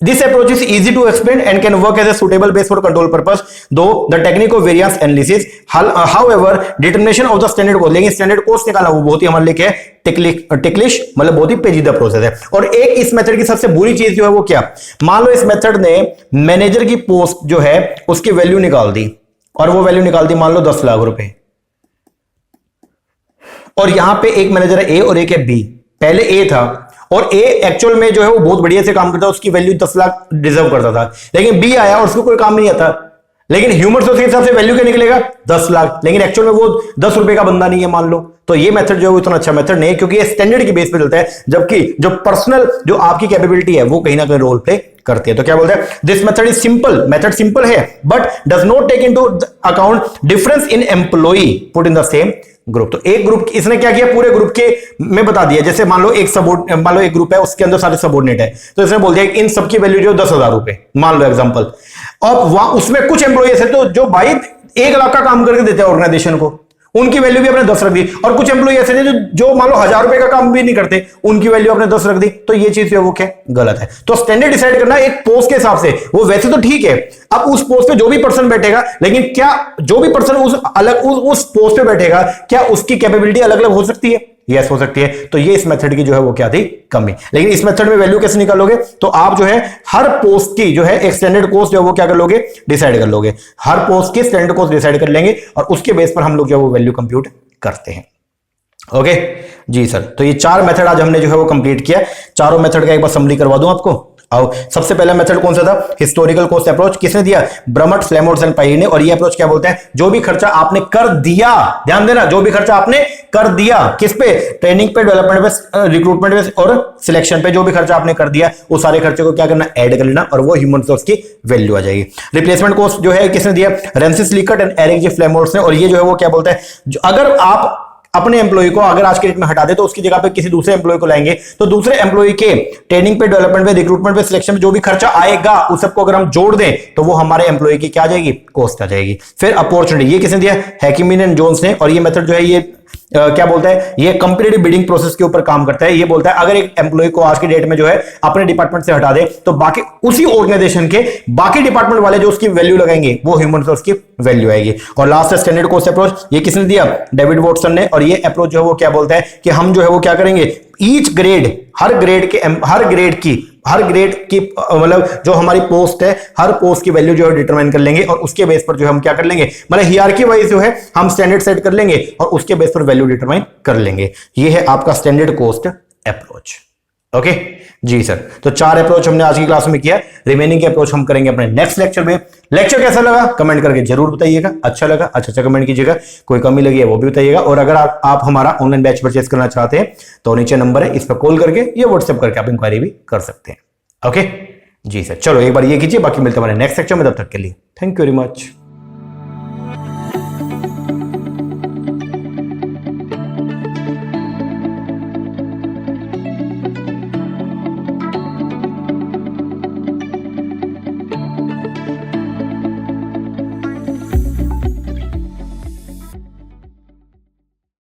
This approach is easy to explain and can work as a suitable base for control purpose, though the technique of variance analysis, however, determination of the standard cost, लेकिन standard cost निकालना वो बहुत ही हमारे लिए क्या है, टिकलिश मतलब बहुत ही पेचीदा प्रोसेस है। और एक इस मेथड की सबसे बुरी चीज जो है वो क्या, मान लो इस मेथड ने मैनेजर की पोस्ट जो है उसकी वैल्यू निकाल दी और वो वैल्यू निकाल दी मान लो 10 लाख रुपए, और यहां पे एक मैनेजर है ए और एक है बी। पहले ए था और ए एक्चुअल में जो है वो बहुत बढ़िया से काम करता, उसकी वैल्यू 10 लाख डिजर्व करता था, लेकिन बी आया और उसको कोई काम नहीं आता, लेकिन ह्यूमन रिसोर्स के हिसाब से वैल्यू क्या निकलेगा 10 लाख, लेकिन एक्चुअल में वो 10 रुपए का बंदा नहीं है मान लो। तो ये मेथड जो है वो इतना अच्छा मेथड नहीं है, क्योंकि ये स्टैंडर्ड की बेस पे चलता है, जबकि जो पर्सनल जो आपकी कैपेबिलिटी है वो कहीं ना कहीं रोल प्ले करती है। तो क्या बोलते हैं, this method is simple, method simple है but does not take into account difference in employee put in the same group. तो एक ग्रुप इसने क्या किया, पूरे ग्रुप के में बता दिया, जैसे मान लो एक ग्रुप है उसके अंदर सारे सबऑर्डिनेट है, तो इसने बोल दिया कि इन सबकी वैल्यू जो 10,000 रुपए मान लो एग्जांपल। अब वहां उसमें कुछ एम्प्लॉयज है तो जो भाई 1 लाख का काम करके देते हैं ऑर्गेनाइजेशन को, उनकी वैल्यू भी अपने 10 रख दी, और कुछ एम्प्लॉय ऐसे थे जो मान लो 1000 रुपए का काम भी नहीं करते, उनकी वैल्यू अपने 10 रख दी। तो ये चीज जो है वो क्या गलत है। तो स्टैंडर्ड डिसाइड करना एक पोस्ट के हिसाब से, वो वैसे तो ठीक है, अब उस पोस्ट पे जो भी पर्सन बैठेगा, लेकिन क्या जो भी पर्सन उस पोस्ट पे बैठेगा क्या उसकी कैपेबिलिटी अलग अलग हो सकती है, यस हो सकती है। तो ये इस मेथड की जो है वो क्या थी, कमी। लेकिन इस मेथड में वैल्यू कैसे निकालोगे, तो आप जो है हर पोस्ट की जो है एक स्टैंडर्ड कॉस्ट जो है वो क्या कर लोगे, डिसाइड कर लोगे, हर पोस्ट की स्टैंडर्ड कॉस्ट डिसाइड कर लेंगे और उसके बेस पर हम लोग जो है वो वैल्यू कंप्यूट करते हैं। ओके जी सर, तो ये 4 मेथड आज हमने जो है वो कंप्लीट किया। चारों मेथड का एक बार समरी करवा दूं आपको। आओ, सबसे पहला मेथड कौन सा था? Historical cost approach. किसने दिया? ब्रमट, फ्लेमोर्स एंड पायरी ने। और ये अप्रोच क्या बोलता है? जो भी खर्चा आपने कर दिया, ध्यान देना, जो भी खर्चा आपने कर दिया, किस पे? ट्रेनिंग पे, डेवलपमेंट पे, रिक्रूटमेंट पे और सिलेक्शन पे, जो भी खर्चा आपने कर दिया उस सारे खर्चे को क्या करना? ऐड कर लेना और वो ह्यूमन रिसोर्स की वैल्यू आ जाएगी। रिप्लेसमेंट कॉस्ट जो है किसने दिया? रेंसिस लिकट एंड एरिक जी फ्लेमोर्स ने। और ये जो है वो क्या बोलता है? अगर आप अपने एम्प्लॉय को अगर आज के डेट में हटा दे तो उसकी जगह पे किसी दूसरे एम्प्लॉय को लाएंगे, तो दूसरे एम्प्लॉय के ट्रेनिंग पे, डेवलपमेंट पे, रिक्रूटमेंट पे, सिलेक्शन पे जो भी खर्चा आएगा उस सबको अगर हम जोड़ दें तो वो हमारे एम्प्लॉय की क्या आ जाएगी? कॉस्ट आ जाएगी। फिर अपॉर्चुनिटी, ये किसने दिया? हैकिमिन एंड जोन्स ने। और ये मेथड जो है ये क्या बोलता है? ये कंपैरेटिव बिडिंग प्रोसेस के ऊपर काम करता है। ये बोलता है अगर एक एम्प्लॉय को आज की डेट में जो है अपने डिपार्टमेंट से हटा दे तो बाकी उसी ऑर्गेनाइजेशन के बाकी डिपार्टमेंट वाले जो उसकी वैल्यू लगाएंगे वो ह्यूमन रिसोर्स की वैल्यू आएगी। और लास्ट है स्टैंडर्ड कॉस्ट अप्रोच। ये किसने दिया? डेविड वॉटसन ने। और ये अप्रोच जो है वो क्या बोलता है कि हम जो है वो क्या करेंगे? ईच ग्रेड, हर ग्रेड की मतलब जो हमारी पोस्ट है, हर पोस्ट की वैल्यू जो है डिटरमाइन कर लेंगे और उसके बेस पर जो हम क्या कर लेंगे? मतलब हियरार्की वाइज जो है हम स्टैंडर्ड सेट कर लेंगे और उसके बेस पर वैल्यू डिटरमाइन कर लेंगे। ये है आपका स्टैंडर्ड कॉस्ट अप्रोच। ओके जी सर, तो 4 अप्रोच हमने आज की क्लास में किया। रिमेनिंग के अप्रोच हम करेंगे अपने नेक्स्ट लेक्चर में। लेक्चर कैसा लगा कमेंट करके जरूर बताइएगा। अच्छा लगा अच्छा कमेंट कीजिएगा, कोई कमी लगी है वो भी बताइएगा। और अगर आप हमारा ऑनलाइन बैच परचेस करना चाहते हैं तो नीचे नंबर है, इस पर कॉल करके या व्हाट्सएप करके आप इंक्वायरी भी कर सकते हैं। ओके जी सर, चलो एक बार ये कीजिए, बाकी मिलते हैं हमारे नेक्स्ट लेक्चर में। तब तक के लिए थैंक यू वेरी मच।